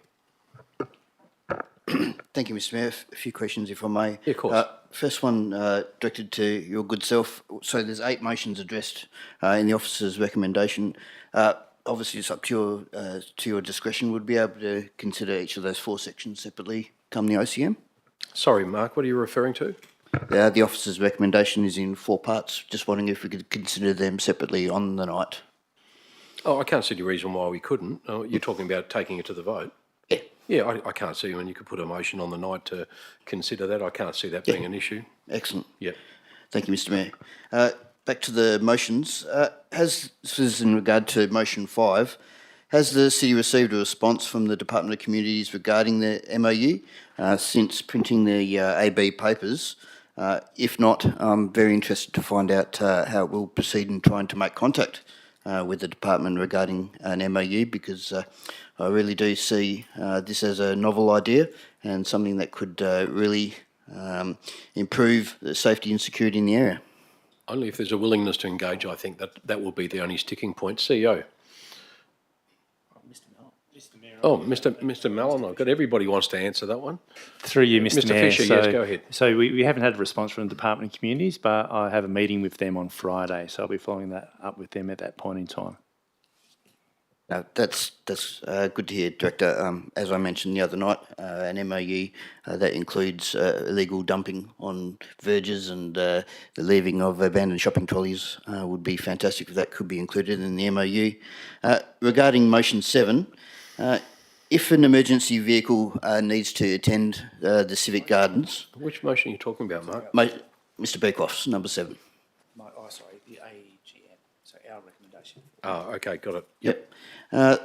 Thank you, Mr Mayor. A few questions, if I may. Yeah, of course. First one directed to your good self. So there's 8 motions addressed in the officer's recommendation. Obviously, it's up to your discretion. Would be able to consider each of those 4 sections separately come the OCM? Sorry, Mark, what are you referring to? The officer's recommendation is in 4 parts. Just wondering if we could consider them separately on the night. Oh, I can't see any reason why we couldn't. You're talking about taking it to the vote? Yeah. Yeah, I can't see when you could put a motion on the night to consider that. I can't see that being an issue. Excellent. Yeah. Thank you, Mr Mayor. Back to the motions. This is in regard to motion 5. Has the city received a response from the Department of Communities regarding the MOU since printing the AB papers? If not, I'm very interested to find out how it will proceed in trying to make contact with the department regarding an MOU, because I really do see this as a novel idea and something that could really improve the safety and security in the area. Only if there's a willingness to engage, I think that will be the only sticking point. CEO. Oh, Mr. Mallon, I've got everybody wants to answer that one. Through you, Mr. Mr. Mayor. Fisher, yes, go ahead. So we haven't had a response from the Department of Communities, but I have a meeting with them on Friday, so I'll be following that up with them at that point in time. That's good to hear, Director. As I mentioned the other night, an MOU that includes illegal dumping on verges and the leaving of abandoned shopping trolleys would be fantastic if that could be included in the MOU. Regarding motion 7, if an emergency vehicle needs to attend the civic gardens... Which motion are you talking about, Mark? Mr Beecroft's, number 7. Sorry, the AGM, so our recommendation. Oh, okay, got it. Yep.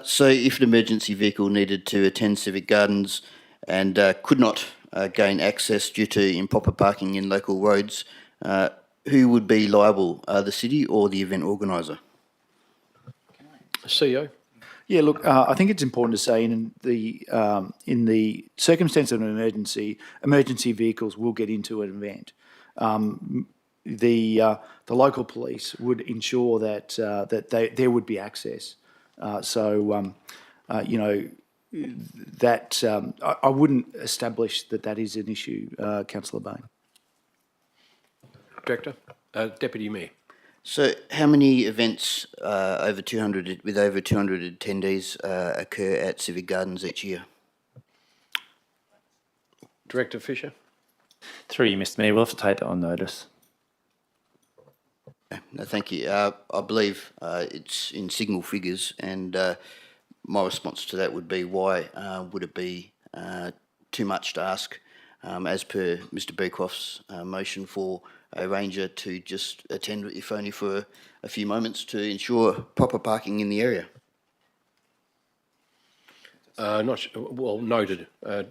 So if an emergency vehicle needed to attend civic gardens and could not gain access due to improper parking in local roads, who would be liable, the city or the event organiser? CEO. Yeah, look, I think it's important to say in the circumstance of an emergency vehicles will get into an event. The local police would ensure that there would be access. You know, that I wouldn't establish that is an issue, Councillor Bain. Director, Deputy Mayor. So how many events with over 200 attendees occur at civic gardens each year? Director Fisher. Through you, Mr Mayor, we'll have to take that on notice. No, thank you. I believe it's in single figures, and my response to that would be, why would it be too much to ask, as per Mr Beecroft's motion, for a ranger to just attend, if only for a few moments, to ensure proper parking in the area? Well, noted.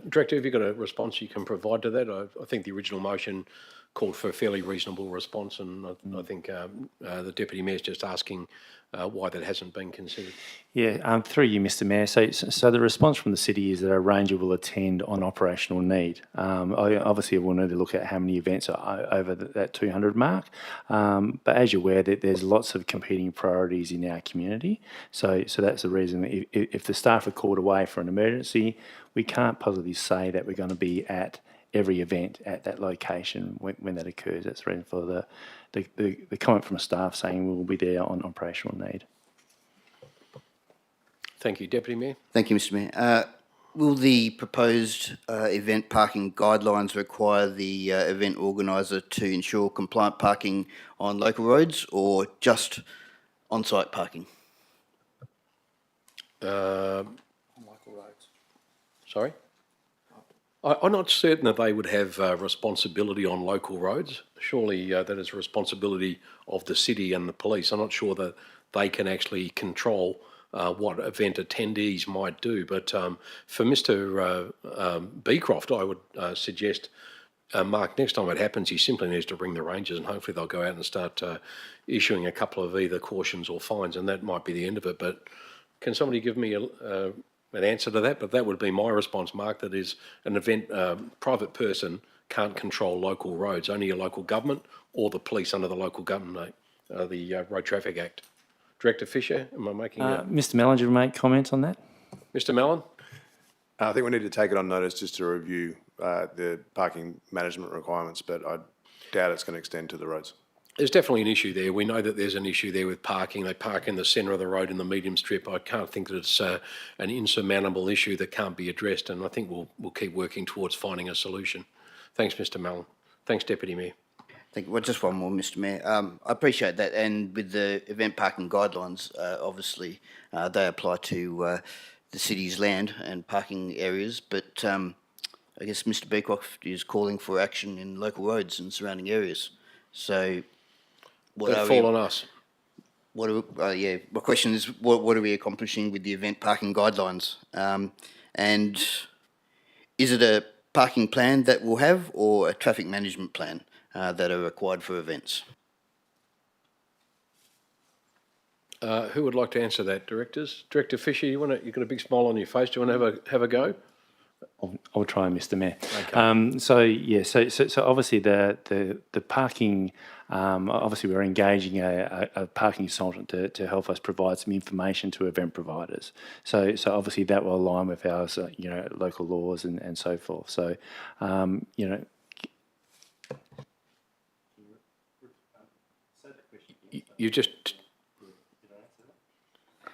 Director, have you got a response you can provide to that? I think the original motion called for a fairly reasonable response, and I think the Deputy Mayor's just asking why that hasn't been considered. Yeah, through you, Mr Mayor. So the response from the city is that a ranger will attend on operational need. Obviously, we'll need to look at how many events are over that 200 mark. But as you're aware, there's lots of competing priorities in our community. So that's the reason that if the staff are called away for an emergency, we can't positively say that we're going to be at every event at that location when that occurs. That's the reason for the comment from staff saying we will be there on operational need. Thank you. Deputy Mayor. Thank you, Mr Mayor. Will the proposed event parking guidelines require the event organiser to ensure compliant parking on local roads or just on-site parking? On local roads. Sorry? I'm not certain that they would have responsibility on local roads. Surely that is a responsibility of the city and the police. I'm not sure that they can actually control what event attendees might do. But for Mr. Beecroft, I would suggest, Mark, next time it happens, he simply needs to bring the rangers, and hopefully they'll go out and start issuing a couple of either cautions or fines, and that might be the end of it. But can somebody give me an answer to that? But that would be my response, Mark, that is an event, private person can't control local roads, only a local government or the police under the Local Government, the Road Traffic Act. Director Fisher, am I making Mr. Mellon, do you make comments on that? Mr. Mellon? I think we need to take it on notice just to review the parking management requirements, but I doubt it's going to extend to the roads. There's definitely an issue there. We know that there's an issue there with parking. They park in the centre of the road in the medium strip. I can't think that it's an insurmountable issue that can't be addressed, and I think we'll keep working towards finding a solution. Thanks, Mr. Mellon. Thanks, Deputy Mayor. Thank you. Well, just one more, Mr. Mayor. I appreciate that, and with the event parking guidelines, obviously they apply to the city's land and parking areas, but I guess Mr. Beecroft is calling for action in local roads and surrounding areas. So, That fall on us. What are, my question is, what are we accomplishing with the event parking guidelines? And is it a parking plan that we'll have, or a traffic management plan that are required for events? Who would like to answer that, directors? Director Fisher, you've got a big smile on your face. Do you want to have a go? I'll try, Mr. Mayor. Okay. So obviously the parking, obviously we're engaging a parking consultant to help us provide some information to event providers. So obviously that will align with our local laws and so forth. So You just.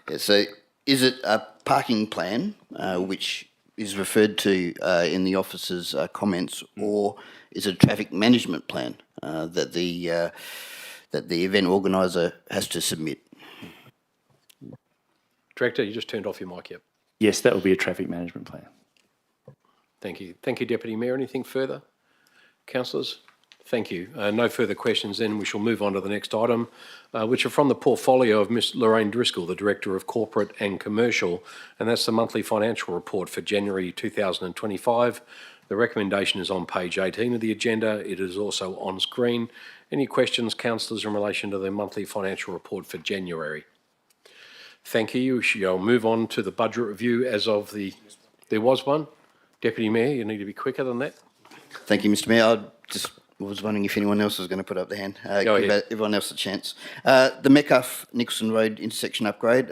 Yeah, so is it a parking plan, which is referred to in the officer's comments, or is it a traffic management plan that the event organiser has to submit? Director, you just turned off your mic, yep. Yes, that will be a traffic management plan. Thank you. Thank you, Deputy Mayor. Anything further? Councillors? Thank you. No further questions then. We shall move on to the next item, which are from the portfolio of Ms Lorraine Driscoll, the Director of Corporate and Commercial, and that's the monthly financial report for January 2025. The recommendation is on page 18 of the agenda. It is also on screen. Any questions, councillors, in relation to the monthly financial report for January? Thank you. We shall move on to the budget review as of the... There was one? Deputy Mayor, you need to be quicker than that. Thank you, Mr. Mayor. I just was wondering if anyone else was going to put up their hand. Go give ahead. everyone else a chance. The Metcalfe-Nicholson Road intersection upgrade,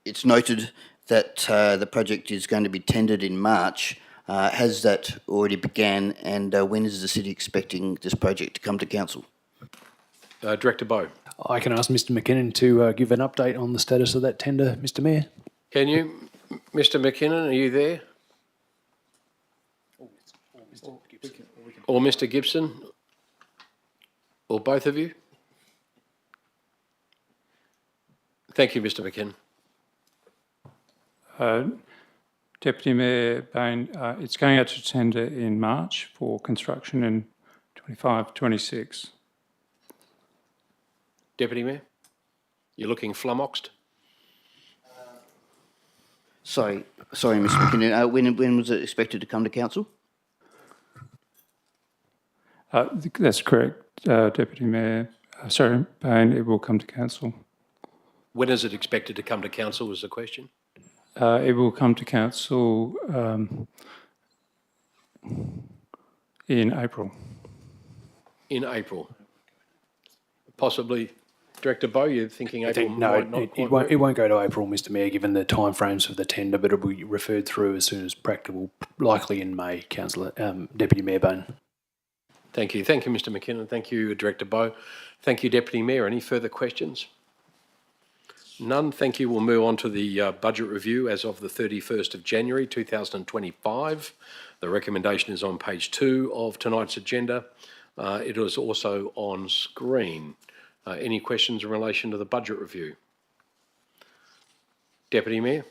it's noted that the project is going to be tendered in March. Has that already began, and when is the city expecting this project to come to council? Director Bowe. I can ask Mr McKinnon to give an update on the status of that tender, Mr Mayor. Can you? Mr McKinnon, are you there? Or Mr Gibson? Or both of you? Thank you, Mr McKinnon. Deputy Mayor Bain, it's going out to tender in March for construction in 25-26. Deputy Mayor? You're looking flummoxed? Sorry, Mr McKinnon. When was it expected to come to council? That's correct, Deputy Mayor. Sorry, Bain, it will come to council. When is it expected to come to council was the question? It will come to council in April. In April? Possibly. Director Bowe, you're thinking April might not quite work? It won't go to April, Mr Mayor, given the timeframes of the tender, but it will be referred through as soon as practicable, likely in May, Councillor, Deputy Mayor Bain. Thank you. Thank you, Mr McKinnon. Thank you, Director Bowe. Thank you, Deputy Mayor. Any further questions? None. Thank you. We'll move on to the budget review as of the 31st of January 2025. The recommendation is on page 2 of tonight's agenda. It is also on screen. Any questions in relation to the budget review? Deputy Mayor?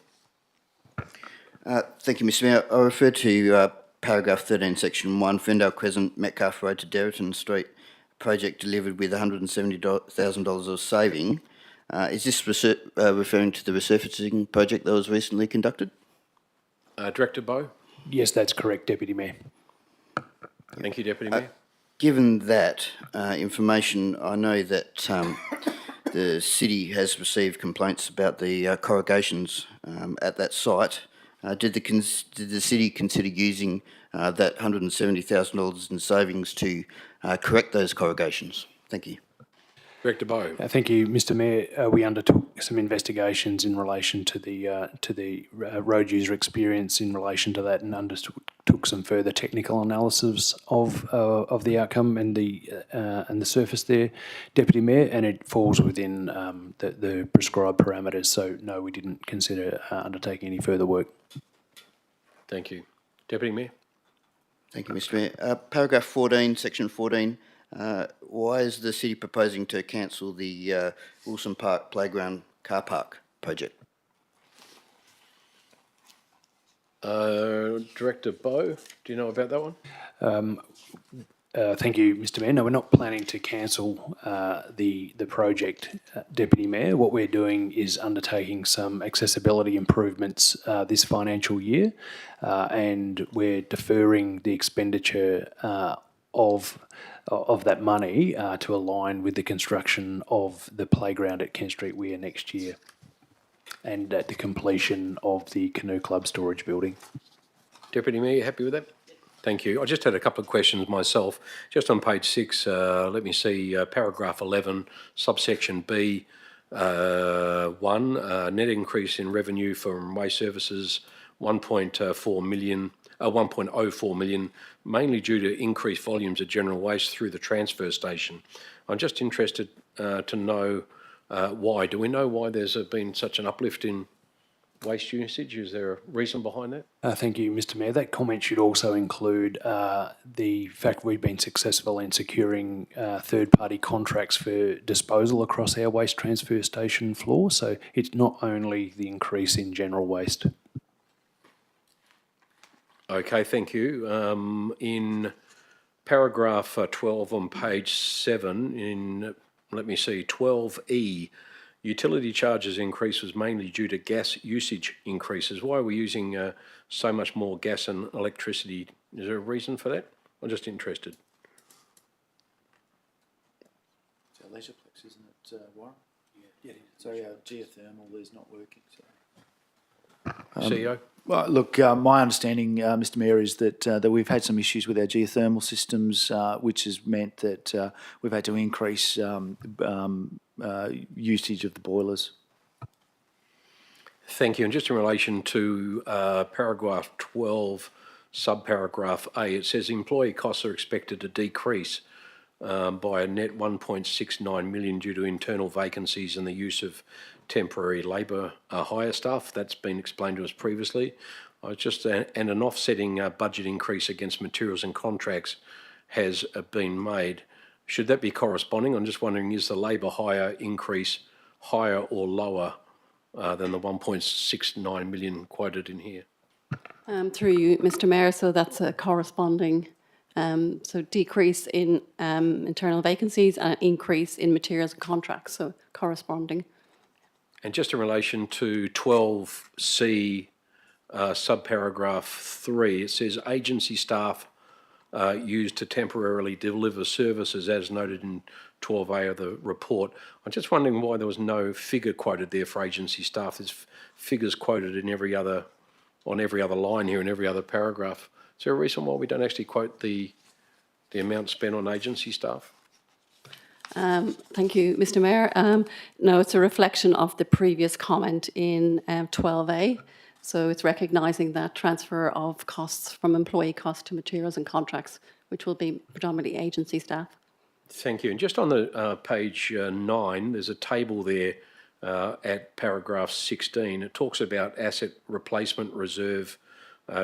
Thank you, Mr Mayor. I refer to paragraph 13, section 1, Ferndale Crescent, Metcalfe Road to Derriton Street, project delivered with $170,000 of saving. Is this referring to the resurfacing project that was recently conducted? Director Bowe? Yes, that's correct, Deputy Mayor. Thank you, Deputy Mayor. Given that information, I know that the city has received complaints about the corrugations at that site. Did the city consider using that $170,000 in savings to correct those corrugations? Thank you. Director Bowe. Thank you, Mr. Mayor. We undertook some investigations in relation to the road user experience in relation to that, and undertook some further technical analysis of the outcome and the surface there, Deputy Mayor, and it falls within the prescribed parameters. So no, we didn't consider undertaking any further work. Thank you, Deputy Mayor. Thank you, Mr. Mayor. Paragraph 14, section 14. Why is the city proposing to cancel the Wilson Park Playground car park project? Director Bowe, do you know about that one? Thank you, Mr. Mayor. No, we're not planning to cancel the project, Deputy Mayor. What we're doing is undertaking some accessibility improvements this financial year, and we're deferring the expenditure of that money to align with the construction of the playground at Kent Street Weir next year, and at the completion of the Canoe Club storage building. Deputy Mayor, you happy with that? Thank you. I just had a couple of questions myself. Just on page 6, let me see, paragraph 11, subsection B, 1, net increase in revenue from waste services, 1.04 million, mainly due to increased volumes of general waste through the transfer station. I'm just interested to know why. Do we know why there's been such an uplift in waste usage? Is there a reason behind that? Thank you, Mr. Mayor. That comment should also include the fact we've been successful in securing third-party contracts for disposal across our waste transfer station floor. So it's not only the increase in general waste. Okay, thank you. In paragraph 12 on page 7, in, let me see, 12E, utility charges increase was mainly due to gas usage increases. Why are we using so much more gas and electricity? Is there a reason for that? I'm just interested. It's our leisureplex, isn't it, Warren? Yeah. So our geothermal is not working. So. CEO? Well, look, my understanding, Mr. Mayor, is that we've had some issues with our geothermal systems, which has meant that we've had to increase usage of the boilers. Thank you. And just in relation to paragraph 12, subparagraph A, it says employee costs are expected to decrease by a net 1.69 million due to internal vacancies and the use of temporary labour hire staff. That's been explained to us previously. And an offsetting budget increase against materials and contracts has been made. Should that be corresponding? I'm just wondering, is the labour hire increase higher or lower than the 1.69 million quoted in here? Through you, Mr. Mayor, so that's a corresponding so decrease in internal vacancies and an increase in materials and contracts, so corresponding. And just in relation to 12C, subparagraph 3, it says agency staff used to temporarily deliver services as noted in 12A of the report. I'm just wondering why there was no figure quoted there for agency staff. There's figures quoted in on every other line here in every other paragraph. Is there a reason why we don't actually quote the amount spent on agency staff? Thank you, Mr. Mayor. No, it's a reflection of the previous comment in 12A. So it's recognising that transfer of costs from employee costs to materials and contracts, which will be predominantly agency staff. Thank you. And just on the page 9, there's a table there at paragraph 16. It talks about asset replacement reserve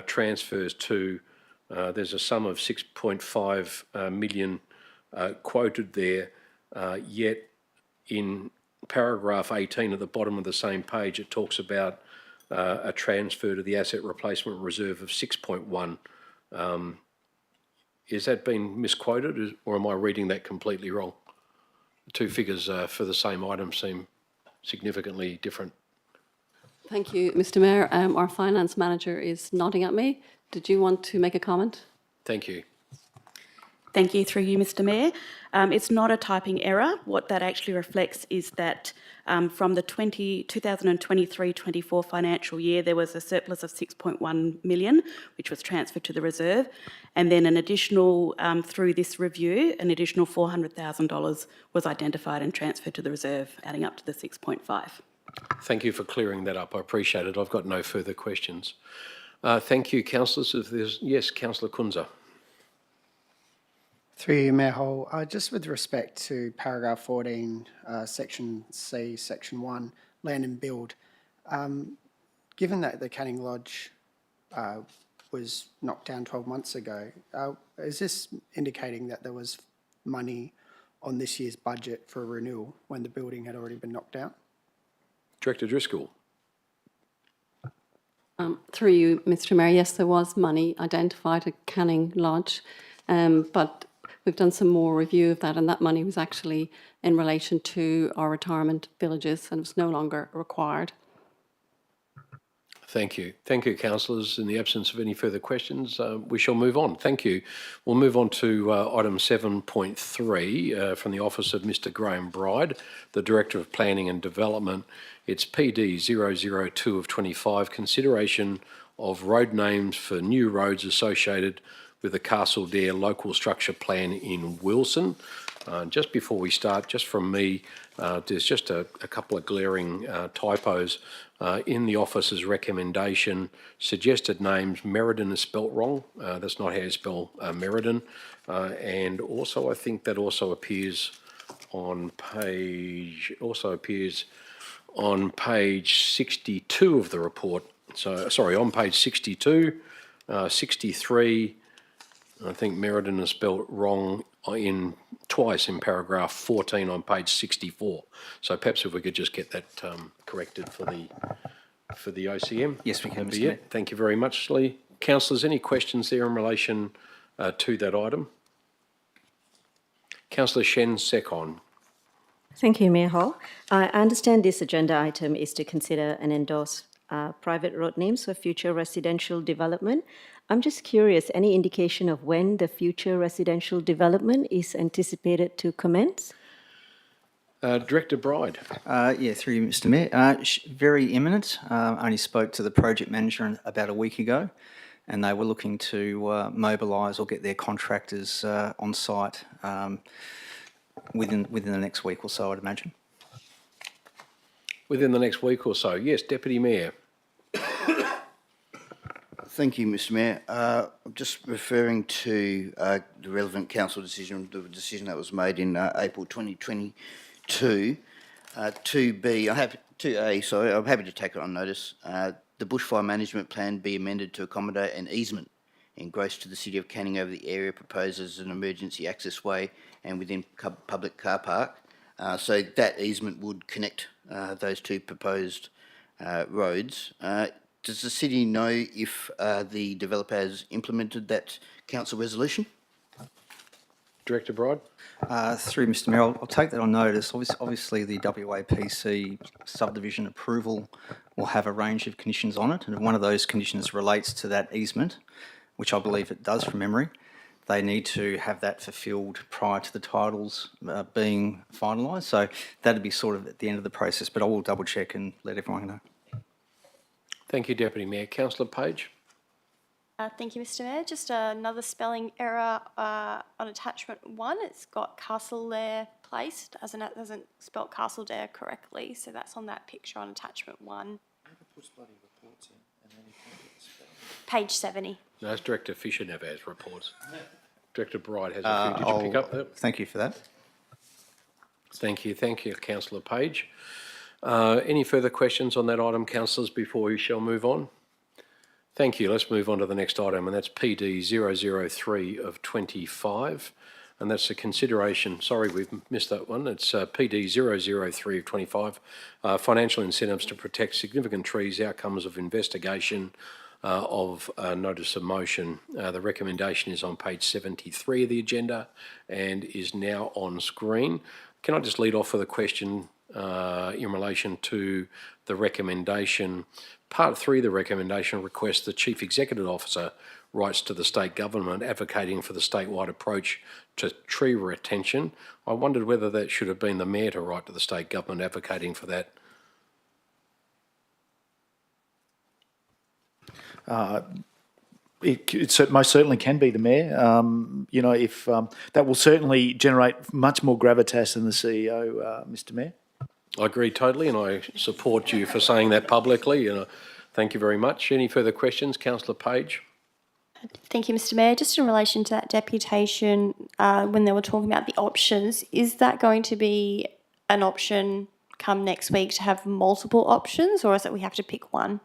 transfers to, there's a sum of 6.5 million quoted there, yet in paragraph 18 at the bottom of the same page, it talks about a transfer to the asset replacement reserve of 6.1 Is that been misquoted, or am I reading that completely wrong? The two figures for the same item seem significantly different. Thank you, Mr Mayor. Our finance manager is nodding at me. Did you want to make a comment? Thank you. Thank you, through you, Mr Mayor. It's not a typing error. What that actually reflects is that from the 2023-24 financial year, there was a surplus of 6.1 million, which was transferred to the reserve, and then an additional, through this review, an additional $400,000 was identified and transferred to the reserve, adding up to the 6.5. Thank you for clearing that up. I appreciate it. I've got no further questions. Thank you, councillors. If there's, yes, Councillor Kunza. Through you, Mayor Hall, just with respect to paragraph 14, section C, section 1, land and build, given that the Canning Lodge was knocked down 12 months ago, is this indicating that there was money on this year's budget for a renewal when the building had already been knocked down? Director Driscoll. Through you, Mr Mayor, yes, there was money identified at Canning Lodge, but we've done some more review of that, and that money was actually in relation to our retirement villages and it was no longer required. Thank you. Thank you, councillors. In the absence of any further questions, we shall move on. Thank you. We'll move on to item 7.3 from the Office of Mr Graham Bride, the Director of Planning and Development. It's PD 002 of 25, consideration of road names for new roads associated with the Castledare Local Structure Plan in Wilson. Just before we start, just from me, there's just a couple of glaring typos in the office's recommendation. Suggested names, Meriden is spelt wrong. That's not how you spell Meriden. And also, I think that also appears on page 62 of the report. So, sorry, on page 62, 63, I think Meriden is spelled wrong twice in paragraph 14 on page 64. So perhaps if we could just get that corrected for the OCM. Yes, we can, That'd be Mr. Mayor. it. Thank you very much, Lee. Councillors, any questions there in relation to that item? Councillor Shen Sekon. Thank you, Mayor Hall. I understand this agenda item is to consider and endorse private road names for future residential development. I'm just curious, any indication of when the future residential development is anticipated to commence? Director Bride. Yeah, through you, Mr Mayor. Very imminent. Only spoke to the project manager about a week ago, and they were looking to mobilise or get their contractors on site within the next week or so, I'd imagine. Within the next week or so. Yes, Deputy Mayor. Thank you, Mr Mayor. I'm just referring to the relevant council decision, the decision that was made in April 2022. 2A, sorry, I'm happy to take it on notice. The bushfire management plan be amended to accommodate an easement engrossed to the City of Canning over the area proposed as an emergency access way and within public car park. So that easement would connect those two proposed roads. Does the city know if the developer has implemented that council resolution? Director Bride. Through Mr Mayor, I'll take that on notice. Obviously, the WAPC subdivision approval will have a range of conditions on it, and if one of those conditions relates to that easement, which I believe it does from memory, they need to have that fulfilled prior to the titles being finalised. So that'd be sort of at the end of the process, but I will double check and let everyone know. Thank you, Deputy Mayor. Councillor Page. Thank you, Mr Mayor. Just another spelling error on attachment 1. It's got Castledare placed, as in it doesn't spell Castledare correctly, so that's on that picture on attachment 1. Page 70. No, that's Director Fisher never has reports. Director Bride has a few. Did you pick up that? Thank you for that. Thank you, Councillor Page. Any further questions on that item, councillors, before we shall move on? Thank you. Let's move on to the next item, and that's PD 003 of 25, and that's a consideration. Sorry, we've missed that one. It's PD 003 of 25, financial incentives to protect significant trees, outcomes of investigation of notice of motion. The recommendation is on page 73 of the agenda and is now on screen. Can I just lead off with a question in relation to the recommendation? Part 3 of the recommendation requests the Chief Executive Officer writes to the state government advocating for the statewide approach to tree retention. I wondered whether that should have been the Mayor to write to the state government advocating for that. It most certainly can be the Mayor. If that will certainly generate much more gravitas than the CEO, Mr. Mayor. I agree totally, and I support you for saying that publicly. Thank you very much. Any further questions? Councillor Page. Thank you, Mr. Mayor. Just in relation to that deputation, when they were talking about the options, is that going to be an option come next week to have multiple options, or is it we have to pick one?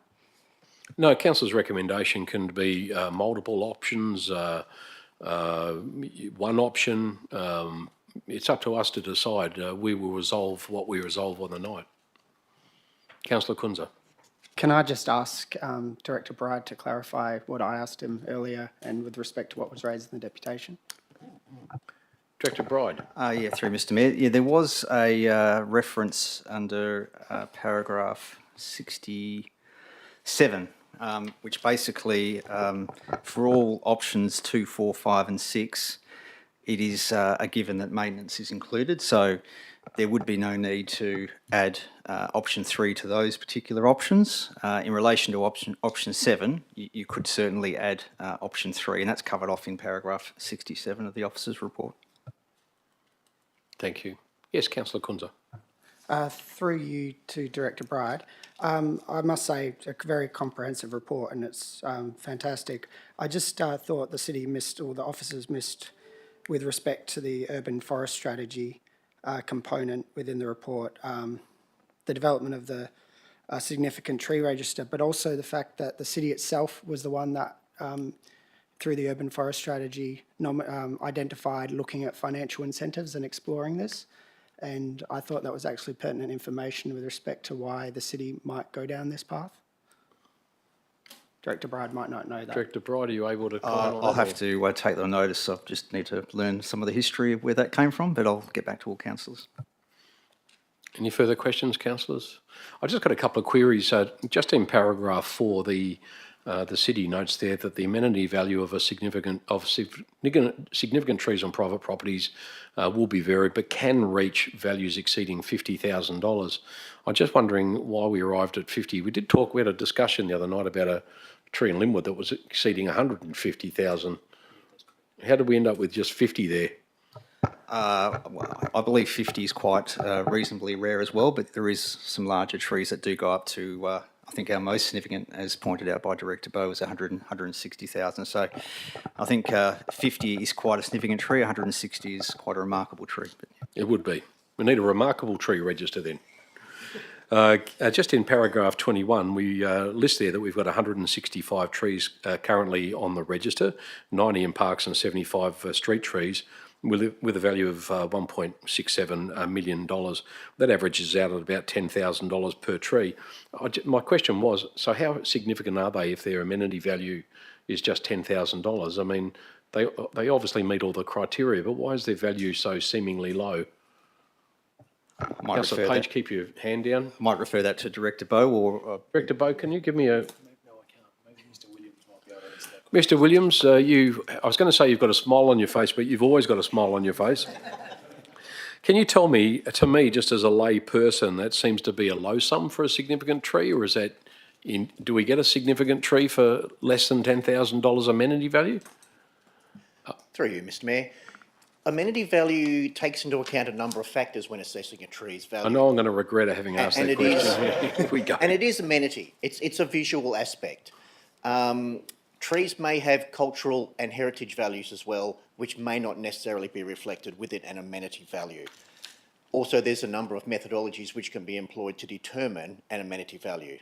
No, Council's recommendation can be multiple options, one option. It's up to us to decide. We will resolve what we resolve on the night. Councillor Kunza. Can I just ask Director Bride to clarify what I asked him earlier and with respect to what was raised in the deputation? Director Bride. Yeah, through Mr. Mayor. Yeah, there was a reference under paragraph 67, which basically, for all options 2, 4, 5 and 6, it is a given that maintenance is included. So there would be no need to add option 3 to those particular options. In relation to option 7, you could certainly add option 3, and that's covered off in paragraph 67 of the officer's report. Thank you. Yes, Councillor Kunza. Through you to Director Bride, I must say a very comprehensive report, and it's fantastic. I just thought the city missed, or the officers missed, with respect to the urban forest strategy component within the report, the development of the significant tree register, but also the fact that the city itself was the one that, through the urban forest strategy, identified looking at financial incentives and exploring this. And I thought that was actually pertinent information with respect to why the city might go down this path. Director Bride might not know that. Director Bride, are you able to comment on that? I'll have to take that on notice. I just need to learn some of the history of where that came from, but I'll get back to all councillors. Any further questions, councillors? I've just got a couple of queries. Just in paragraph 4, the city notes there that the amenity value of significant trees on private properties will be varied, but can reach values exceeding $50,000. I'm just wondering why we arrived at 50. We had a discussion the other night about a tree in Lynwood that was exceeding 150,000. How did we end up with just 50 there? Well, I believe 50 is quite reasonably rare as well, but there is some larger trees that do go up to, I think our most significant, as pointed out by Director Bowe, was 160,000. So I think 50 is quite a significant tree, 160 is quite a remarkable tree. But it would be. We need a remarkable tree register then. Just in paragraph 21, we list there that we've got 165 trees currently on the register, 90 in parks and 75 street trees, with a value of $1.67 million. That averages out at about $10,000 per tree. My question was, so how significant are they if their amenity value is just $10,000? I mean, they obviously meet all the criteria, but why is their value so seemingly low? Councillor Page, keep your hand down. I might refer that to Director Bowe or... Director Bowe, can you give me a... Mr. Williams, I was going to say you've got a smile on your face, but you've always got a smile on your face. Can you tell me, to me, just as a lay person, that seems to be a low sum for a significant tree, or is that, do we get a significant tree for less than $10,000 amenity value? Through you, Mr. Mayor. Amenity value takes into account a number of factors when assessing a tree's value. I know I'm going to regret having asked that question. Here we go. And it is amenity. It's a visual aspect. Trees may have cultural and heritage values as well, which may not necessarily be reflected within an amenity value. Also, there's a number of methodologies which can be employed to determine an amenity value.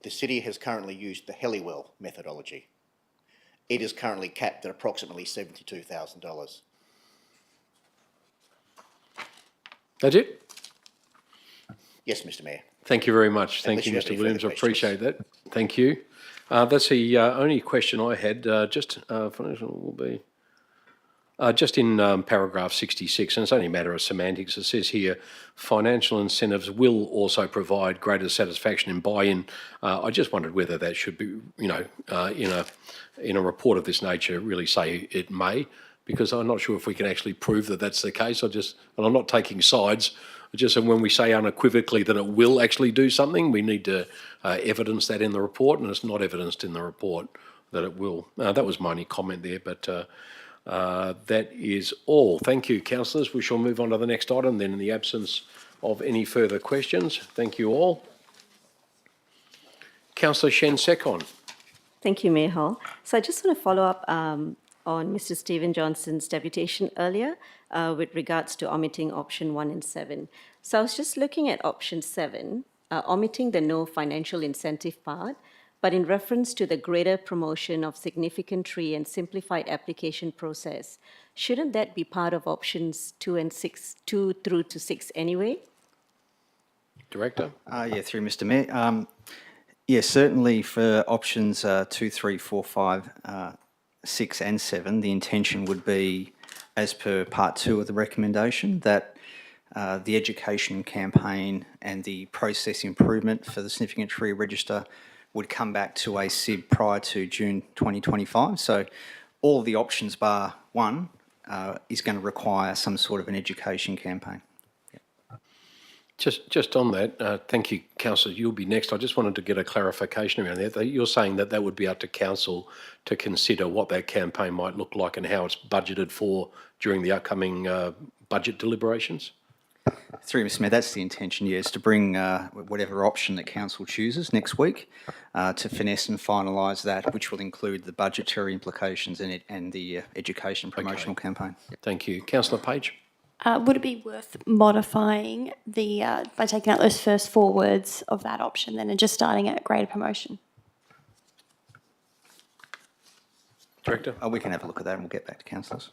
The city has currently used the Helliwell methodology. It is currently capped at approximately $72,000. That's it? Yes, Mr. Mayor. Thank you very much. Thank you, Mr. Williams. I appreciate that. Thank you. That's the only question I had. Financial will be just in paragraph 66, and it's only a matter of semantics. It says here, financial incentives will also provide greater satisfaction and buy-in. I just wondered whether that should be, in a report of this nature, really say it may, because I'm not sure if we can actually prove that that's the case. And I'm not taking sides. Just when we say unequivocally that it will actually do something, we need to evidence that in the report, and it's not evidenced in the report that it will. That was my only comment there, but that is all. Thank you, councillors. We shall move on to the next item then, in the absence of any further questions. Thank you all. Councillor Shen Second. Thank you, Mayor Hall. So I just want to follow up on Mr. Stephen Johnston's deputation earlier with regards to omitting option 1 and 7. So I was just looking at option 7, omitting the no financial incentive part, but in reference to the greater promotion of significant tree and simplified application process. Shouldn't that be part of options 2 through to 6 anyway? Director? Through Mr. Mayor. Certainly for options 2, 3, 4, 5, 6 and 7, the intention would be, as per part 2 of the recommendation, that the education campaign and the process improvement for the significant tree register would come back to a SIB prior to June 2025. So all of the options bar 1 is going to require some sort of an education campaign. Just on that, thank you, Councillor. You'll be next. I just wanted to get a clarification around that. You're saying that that would be up to Council to consider what that campaign might look like and how it's budgeted for during the upcoming budget deliberations? Through Mr. Mayor, that's the intention, yes, to bring whatever option that Council chooses next week to finesse and finalise that, which will include the budgetary implications in it and the education promotional campaign. Thank you. Councillor Page? Would it be worth modifying the by taking out those first 4 words of that option then and just starting at greater promotion? Director? We can have a look at that and we'll get back to councillors.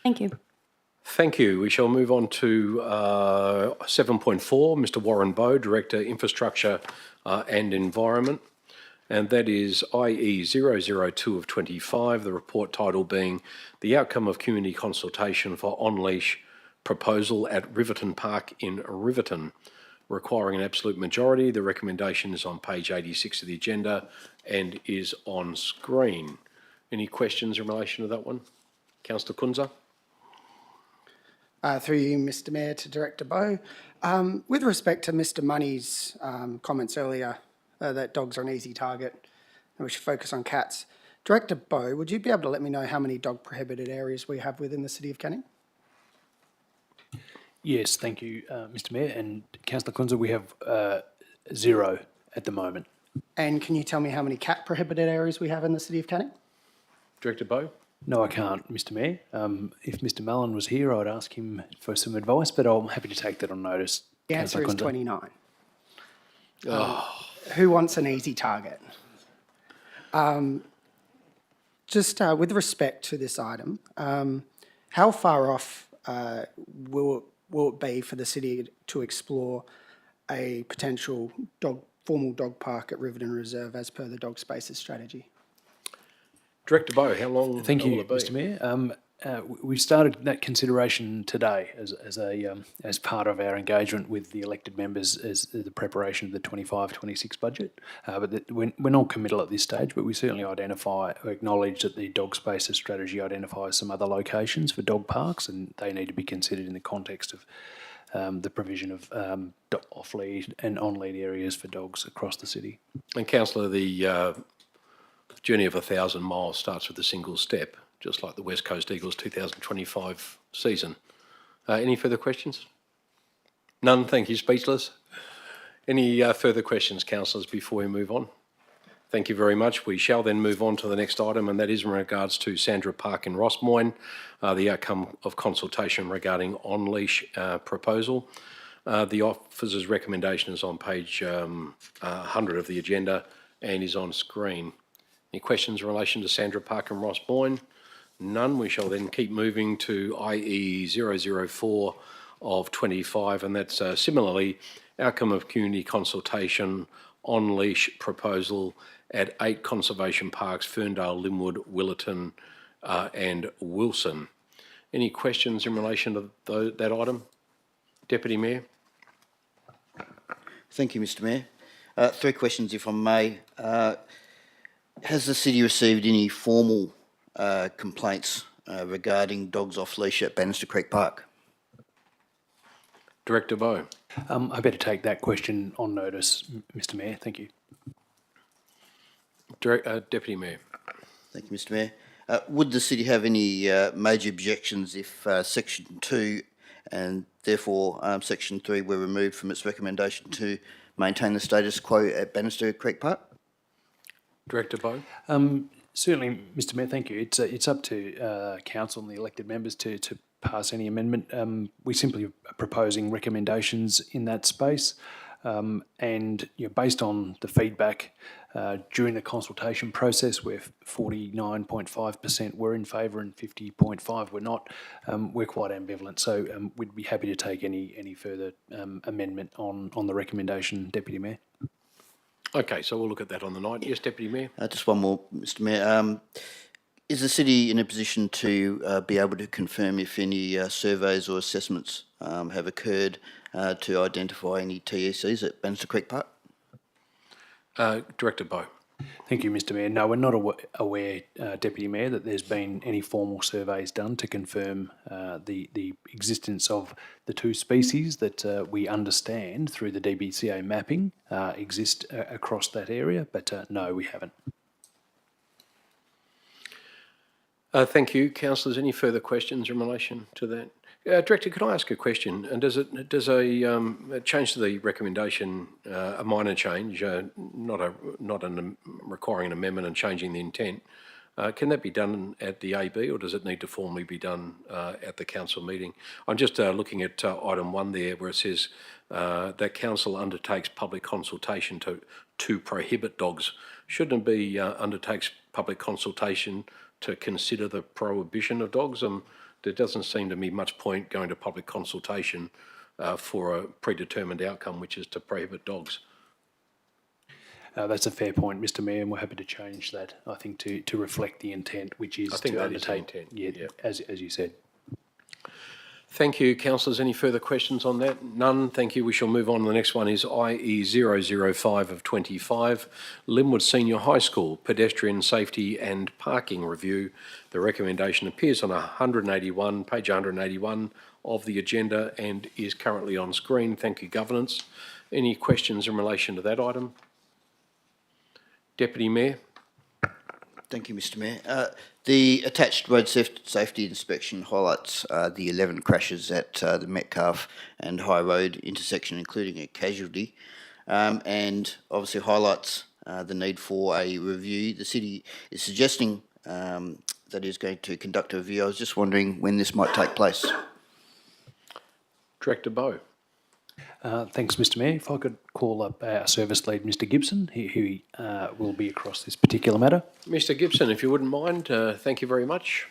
Thank you. Thank you. We shall move on to 7.4, Mr. Warren Bowe, Director, Infrastructure and Environment. And that is IE 002 of 25, the report title being the outcome of community consultation for on-leash proposal at Riverton Park in Riverton, requiring an absolute majority. The recommendation is on page 86 of the agenda and is on screen. Any questions in relation to that one? Councillor Kunza? Through you, Mr. Mayor, to Director Bowe. With respect to Mr. Money's comments earlier, that dogs are an easy target and we should focus on cats. Director Bowe, would you be able to let me know how many dog prohibited areas we have within the City of Canning? Yes, thank you, Mr. Mayor. And Councillor Kunza, we have 0 at the moment. And can you tell me how many cat prohibited areas we have in the City of Canning? Director Bowe? No, I can't, Mr. Mayor. If Mr. Mullen was here, I'd ask him for some advice, but I'm happy to take that on notice. The answer is Kunza. 29. Who wants an easy target? Just with respect to this item, how far off will it be for the city to explore a potential formal dog park at Riverton Reserve as per the dog spaces strategy? Director Bowe, how long Thank will you, it be? Mr. Mayor. We started that consideration today as part of our engagement with the elected members as the preparation of the 25-26 budget. But we're not committal at this stage, but we certainly acknowledge that the dog spaces strategy identifies some other locations for dog parks, and they need to be considered in the context of the provision of off-lead and on-lead areas for dogs across the city. And Councillor, the journey of 1,000 miles starts with a single step, just like the West Coast Eagles 2025 season. Any further questions? None, thank you. Speechless. Any further questions, councillors, before we move on? Thank you very much. We shall then move on to the next item, and that is in regards to Sandra Park in Rossmoyne, the outcome of consultation regarding on-leash proposal. The officer's recommendation is on page 100 of the agenda and is on screen. Any questions in relation to Sandra Park in Rossmoyne? None. We shall then keep moving to IE 004 of 25, and that's similarly outcome of community consultation on-leash proposal at 8 conservation parks, Ferndale, Lynwood, Willetton and Wilson. Any questions in relation to that item? Deputy Mayor. Thank you, Mr Mayor. 3 questions, if I may. Has the city received any formal complaints regarding dogs off leash at Bannister Creek Park? Director Bowe. I better take that question on notice, Mr Mayor. Thank you. Deputy Mayor. Thank you, Mr Mayor. Would the city have any major objections if Section 2 and therefore Section 3 were removed from its recommendation to maintain the status quo at Bannister Creek Park? Director Bowe. Certainly, Mr Mayor, thank you. It's up to council and the elected members to pass any amendment. We simply are proposing recommendations in that space, and based on the feedback during the consultation process, where 49.5% were in favour and 50.5% were not, we're quite ambivalent. So we'd be happy to take any further amendment on the recommendation, Deputy Mayor. Okay, so we'll look at that on the night. Yes, Deputy Mayor. Just one more, Mr Mayor. Is the city in a position to be able to confirm if any surveys or assessments have occurred to identify any TECs at Bannister Creek Park? Director Bowe. Thank you, Mr Mayor. No, we're not aware, Deputy Mayor, that there's been any formal surveys done to confirm the existence of the 2 species that we understand through the DBCA mapping exist across that area, but no, we haven't. Thank you. Councillors, any further questions in relation to that? Director, could I ask a question? And does a change to the recommendation, a minor change, not requiring an amendment and changing the intent, can that be done at the AB, or does it need to formally be done at the council meeting? I'm just looking at item 1 there, where it says that council undertakes public consultation to prohibit dogs. Shouldn't it be undertakes public consultation to consider the prohibition of dogs? There doesn't seem to be much point going to public consultation for a predetermined outcome, which is to prohibit dogs. That's a fair point, Mr Mayor, and we're happy to change that, I think, to reflect the intent, which is to undertake, as you said. Thank you, councillors. Any further questions on that? None. Thank you. We shall move on. The next one is IE 005 of 25, Lynwood Senior High School Pedestrian Safety and Parking Review. The recommendation appears on page 181 of the agenda and is currently on screen. Thank you, Governance. Any questions in relation to that item? Deputy Mayor. Thank you, Mr Mayor. The attached road safety inspection highlights the 11 crashes at the Metcalfe and High Road intersection, including a casualty, and obviously highlights the need for a review. The city is suggesting that it is going to conduct a review. I was just wondering when this might take place. Director Bowe. Thanks, Mr Mayor. If I could call up our service lead, Mr Gibson, who will be across this particular matter. Mr Gibson, if you wouldn't mind, thank you very much.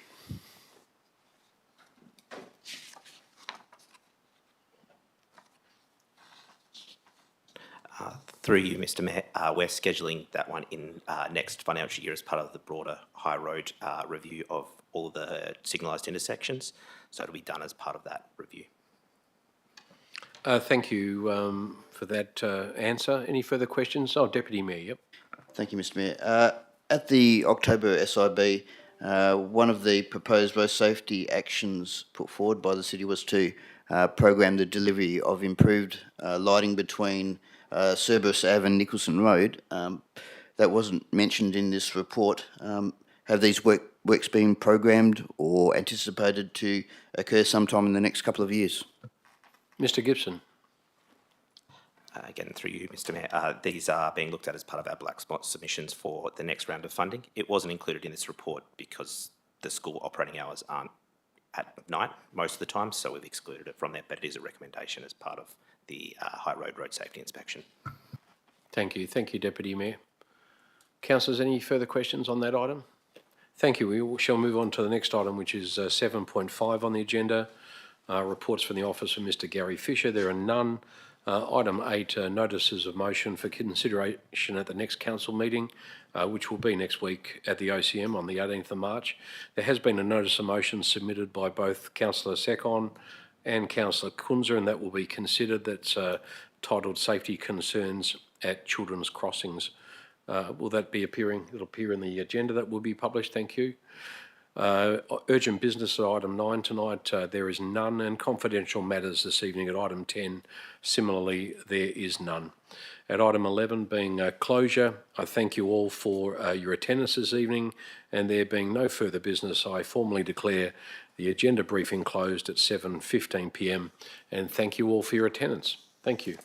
Through you, Mr Mayor, we're scheduling that one in next financial year as part of the broader High Road review of all of the signalised intersections, so it'll be done as part of that review. Thank you for that answer. Any further questions? Oh, Deputy Mayor, yep. Thank you, Mr Mayor. At the October SIB, one of the proposed road safety actions put forward by the city was to program the delivery of improved lighting between Cerberus Ave and Nicholson Road. That wasn't mentioned in this report. Have these works been programmed or anticipated to occur sometime in the next couple of years? Mr Gibson. Again, through you, Mr Mayor, these are being looked at as part of our black spot submissions for the next round of funding. It wasn't included in this report because the school operating hours aren't at night most of the time, so we've excluded it from there, but it is a recommendation as part of the High Road safety inspection. Thank you. Thank you, Deputy Mayor. Councillors, any further questions on that item? Thank you. We shall move on to the next item, which is 7.5 on the agenda. Reports from the office of Mr Gary Fisher. There are none. Item 8, notices of motion for consideration at the next council meeting, which will be next week at the OCM on the 18th of March. There has been a notice of motion submitted by both Councillor Secon and Councillor Kunzer, and that will be considered. That's titled Safety Concerns at Children's Crossings. Will that be appearing? It'll appear in the agenda that will be published. Thank you. Urgent business at item 9 tonight, there is none, and confidential matters this evening at item 10, similarly there is none. At item 11 being closure, I thank you all for your attendance this evening, and there being no further business, I formally declare the agenda briefing closed at 7:15 p.m, and thank you all for your attendance. Thank you.